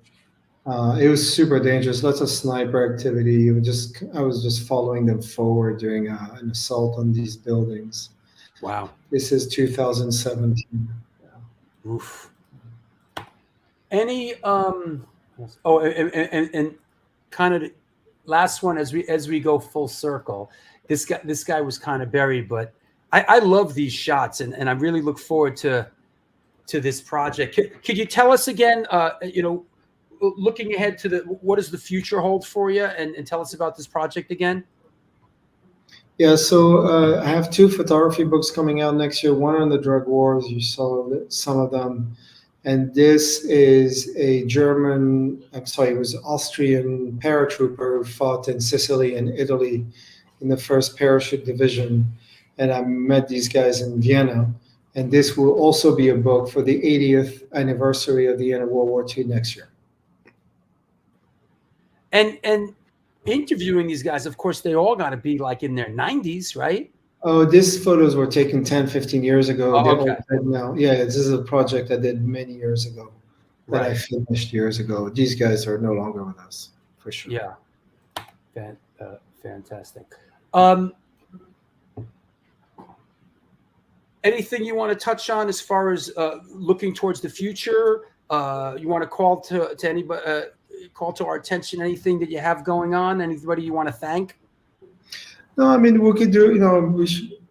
It was super dangerous. Lots of sniper activity. I was just following them forward during an assault on these buildings. Wow. This is 2017. Yeah. Oof. Any and kind of last one as we go full circle. This guy was kind of buried, but I love these shots and I really look forward to this project. Could you tell us again, looking ahead to what does the future hold for you, and tell us about this project again? Yeah, so I have 2 photography books coming out next year. One on the drug wars, you saw some of them. And this is a it was Austrian paratrooper who fought in Sicily and Italy in the 1st Parachute Division. And I met these guys in Vienna. And this will also be a book for the 80th anniversary of the end of World War II next year. And interviewing these guys, of course, they all got to be like in their 90s, right? Oh, these photos were taken 10, 15 years ago. Oh, They're okay. all dead now. Yeah, this is a project I did many years ago that I Right. finished years ago. These guys are no longer with us, for sure. Yeah. Fantastic. Anything you want to touch on as far as looking towards the future? You want to call to anybody, call to our attention anything that you have going on? Anybody you want to thank? No, I mean, we could do,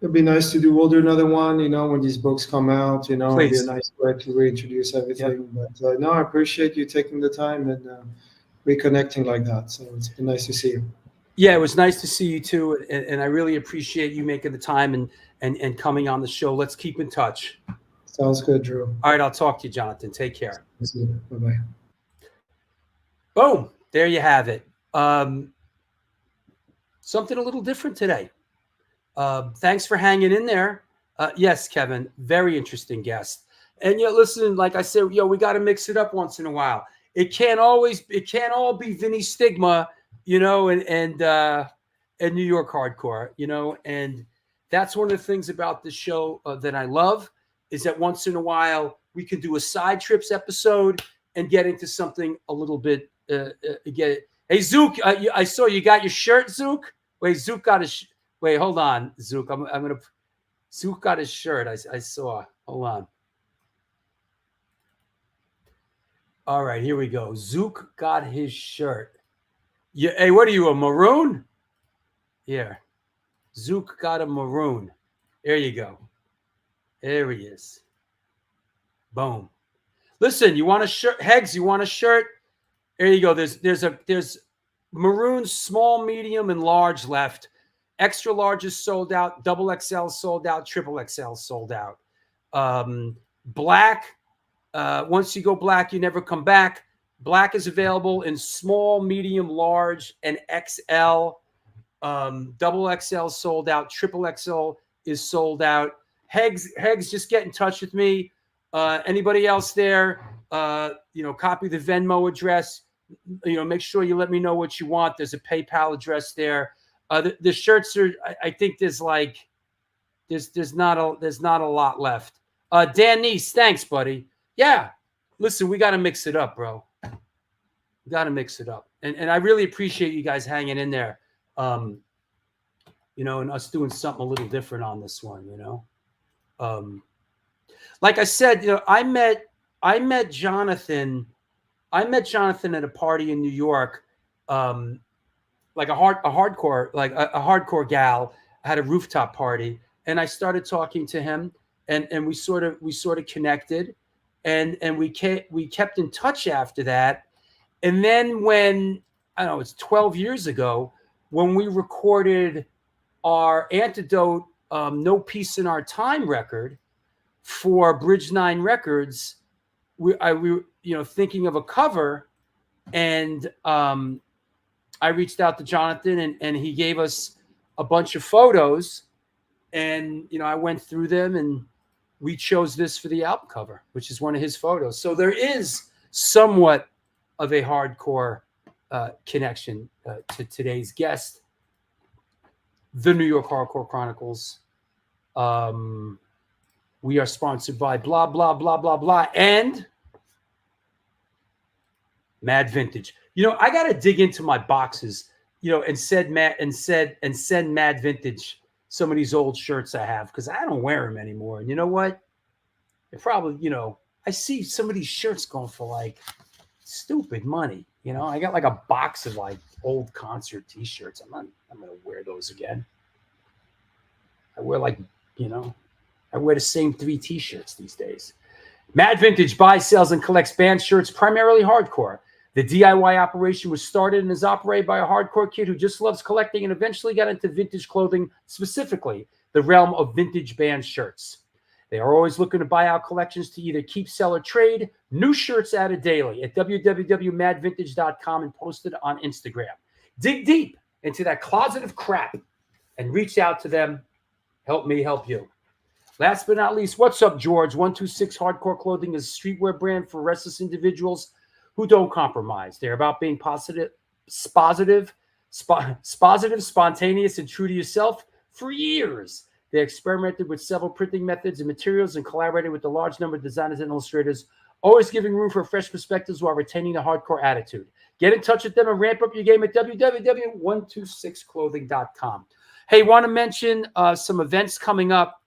it'd be nice to do, we'll do another one, when these books come out, it'd be Please. a nice way to reintroduce everything. But no, I appreciate you taking the time and reconnecting like that. So it's been nice to see you. Yeah, it was nice to see you too, and I really appreciate you making the time and coming on the show. Let's keep in touch. Sounds good, Drew. All right, I'll talk to you, Jonathan. Take care. Bye-bye. Boom. There you have it. Something a little different today. Thanks for hanging in there. Yes, Kevin, very interesting guest. And listen, like I said, we got to mix it up once in a while. It can't all be Vinny Stigma, and New York hardcore, and that's one of the things about the show that I love is that once in a while we can do a side trips episode and get into something a little bit. Hey, Zook, I saw you got your shirt, Zook. Wait, Zook got his. Wait, hold on, Zook. I'm gonna. Zook got his shirt. I saw. Hold on. All right, here we go. Zook got his shirt. Yeah. Hey, what are you, a maroon? Here. Zook got a maroon. There you go. There he is. Boom. Listen, you want a shirt? Hegs, you want a shirt? There you go. There's maroon, small, medium, and large left. Extra large is sold out. Double XL sold out. Triple XL sold out. Black. Once you go black, you never come back. Black is available in small, medium, large, and XL. Double XL sold out. Triple XL is sold out. Hegs, just get in touch with me. Anybody else there? Copy the Venmo address. Make sure you let me know what you want. There's a PayPal address there. The shirts are. I think there's not a lot left. Dan Neese, thanks, buddy. Yeah, listen, we got to mix it up, bro. We got to mix it up, and I really appreciate you guys hanging in there. And us doing something a little different on this one. Like I said, I met Jonathan. I met Jonathan at a party in New York. Like a hardcore gal had a rooftop party, and I started talking to him, and we sort of connected, and we kept in touch after that. And then when I don't know, it's 12 years ago when we recorded our Antidote No Peace in Our Time record for Bridge 9 Records, we thinking of a cover, and I reached out to Jonathan, and he gave us a bunch of photos, and I went through them, and we chose this for the album cover, which is one of his photos. So there is somewhat of a hardcore connection to today's guest, the New York Hardcore Chronicles. We are sponsored by blah blah blah blah blah and Mad Vintage. I got to dig into my boxes, and send Mad Vintage some of these old shirts I have, because I don't wear them anymore. And you know what? It probably, I see some of these shirts going for like stupid money. I got like a box of like old concert T-shirts. I'm going to wear those again. I wear I wear the same 3 T-shirts these days. Mad Vintage buys, sells, and collects band shirts, primarily hardcore. The DIY operation was started and is operated by a hardcore kid who just loves collecting and eventually got into vintage clothing, specifically the realm of vintage band shirts. They are always looking to buy out collections to either keep, sell, or trade. New shirts added daily at www.madvintage.com and posted on Instagram. Dig deep into that closet of crap and reach out to them. Help me help you. Last but not least, what's up, George? 126 Hardcore Clothing is a streetwear brand for restless individuals who don't compromise. They're about being positive, spontaneous, and true to yourself. For years, they experimented with several printing methods and materials and collaborated with a large number of designers and illustrators, always giving room for fresh perspectives while retaining the hardcore attitude. Get in touch with them and ramp up your game at www.126clothing.com. Hey, want to mention some events coming up.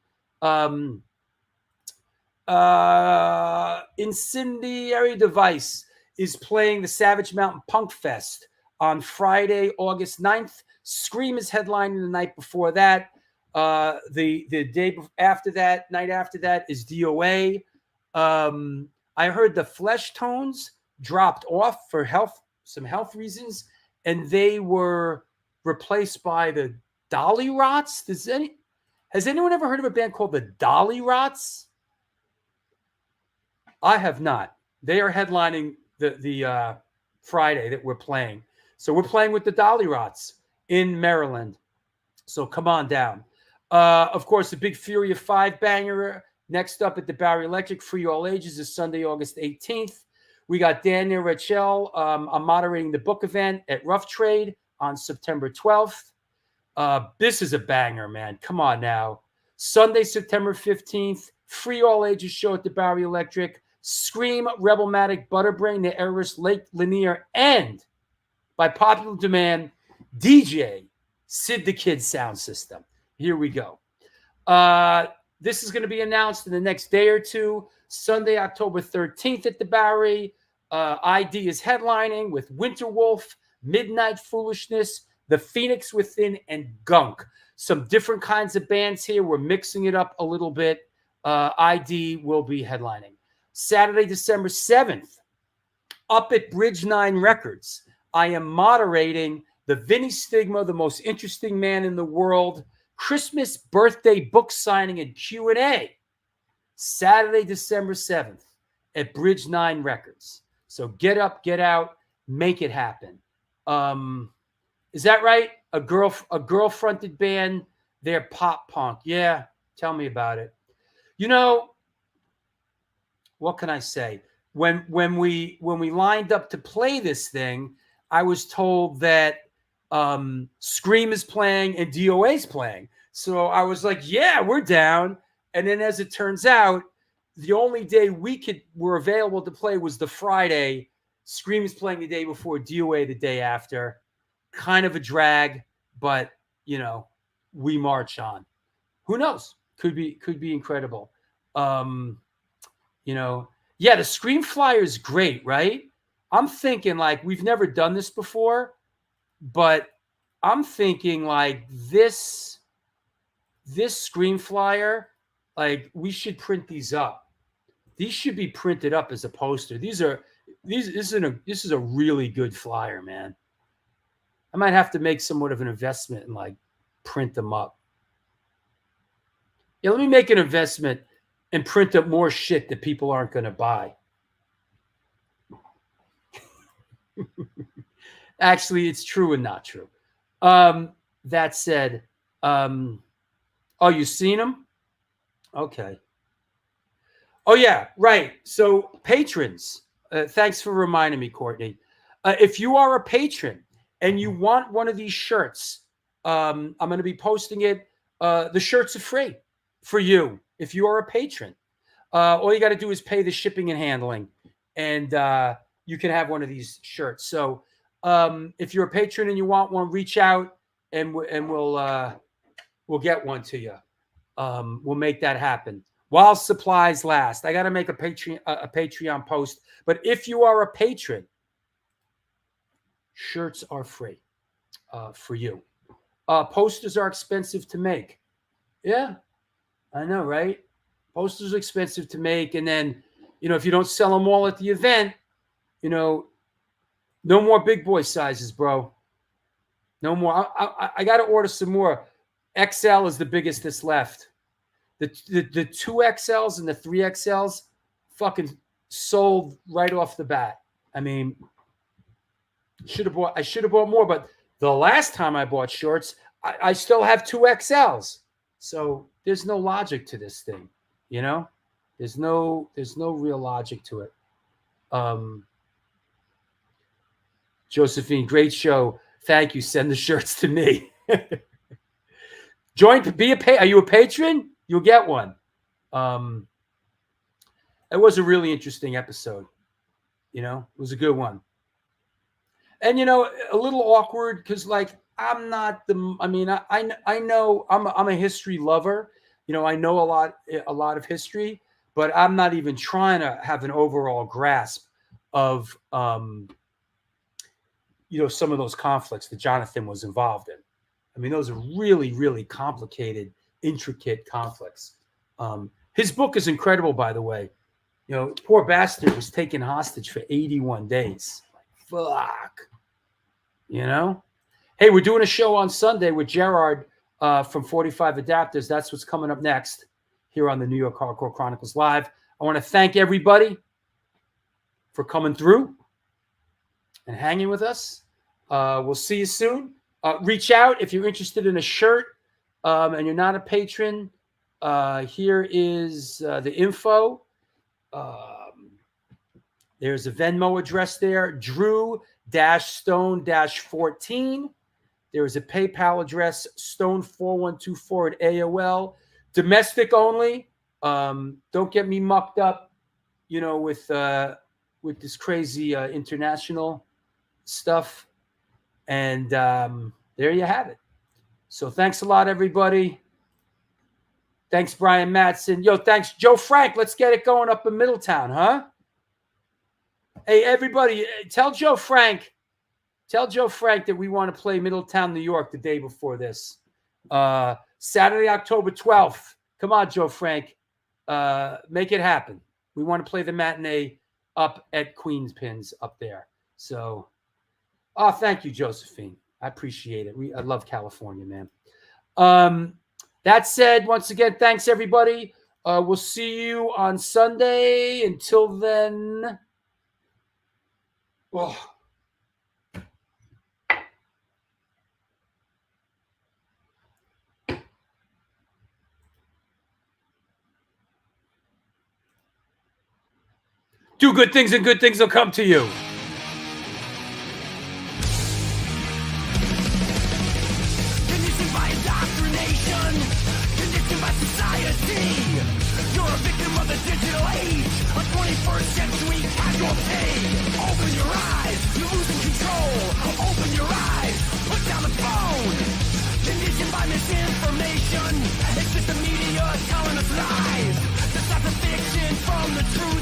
Incendiary Device is playing the Savage Mountain Punk Fest on Friday, August 9th. Scream is headlining the night before that. The day after that, night after that, is DOA. I heard the Flesh Tones dropped off for health some health reasons, and they were replaced by the Dolly Rots. Has anyone ever heard of a band called the Dolly Rots? I have not. They are headlining the Friday that we're playing. So we're playing with the Dolly Rots in Maryland. So come on down. Of course, the big Fury of 5 banger next up at the Barry Electric, free all ages, is Sunday, August 18th. We got Dan Rachel. I'm moderating the book event at Rough Trade on September 12th. This is a banger, man. Come on now. Sunday, September 15th, free all ages show at the Barry Electric. Scream, Rebelmatic, Butterbrain, The Errors, Lake Lanier, and by popular demand, DJ Sid the Kid Sound System. Here we go. This is going to be announced in the next day or two. Sunday, October 13th at the Bowery. ID is headlining with Winterwolf, Midnight Foolishness, The Phoenix Within, and Gunk. Some different kinds of bands here. We're mixing it up a little bit. ID will be headlining. Saturday, December 7th, up at Bridge 9 Records, I am moderating the Vinny Stigma, the most interesting man in the world, Christmas birthday book signing and Q&A. Saturday, December 7th at Bridge 9 Records. So get up, get out, make it happen. Is that right? A girl-fronted band, they're pop punk. Yeah, tell me about it. You know, what can I say? When we lined up to play this thing, I was told that Scream is playing and DOA is playing. So I was like, yeah, we're down. And then as it turns out, the only day we were available to play was the Friday. Scream is playing the day before, DOA the day after. Kind of a drag, but you know, we march on. Who knows? Could be incredible. You know, yeah, the Scream flyer is great, right? I'm thinking like we've never done this before, but I'm thinking like this Scream flyer, like we should print these up. These should be printed up as a poster. This is a really good flyer, man. I might have to make somewhat of an investment and like print them up. Yeah, let me make an investment and print up more shit that people aren't going to buy. Actually, it's true and not true. That said, oh, you seen them? Okay. Oh, yeah, right. So patrons, thanks for reminding me, Courtney. If you are a patron and you want one of these shirts, I'm going to be posting it. The shirts are free for you if you are a patron. All you got to do is pay the shipping and handling, and you can have one of these shirts. So if you're a patron and you want one, reach out and we'll get one to you. We'll make that happen while supplies last. I got to make a Patreon post, but if you are a patron, shirts are free for you. Posters are expensive to make. Yeah, I know, right? Posters are expensive to make. And then, you know, if you don't sell them all at the event, you know, no more big boy sizes, bro. No more. I got to order some more. XL is the biggest that's left. The 2XLs and the 3XLs fucking sold right off the bat. I mean, I should have bought more, but the last time I bought shorts, I still have 2XLs. So there's no logic to this thing, you know? There's no real logic to it. Josephine, great show. Thank you. Send the shirts to me. Are you a patron? You'll get one. It was a really interesting episode. You know, it was a good one. And, you know, a little awkward because, like, I know I'm a history lover. You know, I know a lot of history, but I'm not even trying to have an overall grasp of, you know, some of those conflicts that Jonathan was involved in. I mean, those are really, really complicated, intricate conflicts. His book is incredible, by the way. You know, poor bastard was taken hostage for 81 days. fuck? You know? Hey, we're doing a show on Sunday with Gerard from 45 Adapters. That's what's coming up next here on the New York Hardcore Chronicles Live. I want to thank everybody for coming through and hanging with us. We'll see you soon. Reach out if you're interested in a shirt and you're not a patron. Here is the info. There's a Venmo address there, Drew-Stone-14. There is a PayPal address, Stone4124 at AOL. Domestic only. Don't get me mucked up, with this crazy international stuff. And there you have it. So thanks a lot, everybody. Thanks, Brian Mattson. Yo, thanks, Joe Frank. Let's get it going up in Middletown, huh? Hey, everybody, tell Joe Frank that we want to play Middletown, New York the day before this. Saturday, October 12th. Come on, Joe Frank. Make it happen. We want to play the matinee up at Queen's Pins up there. So, thank you, Josephine. I appreciate it. I love California, man. That said, once again, thanks, everybody. We'll see you on Sunday. Until then... Oh. Do good things and good things will come to you. Conditioned by indoctrination, conditioned by society. You're a victim of the digital age, a 21st century casualty. Open your eyes, you're losing control. Open your eyes, put down the phone. Conditioned by misinformation, it's just the media telling us lies. Decipher fiction from the truth.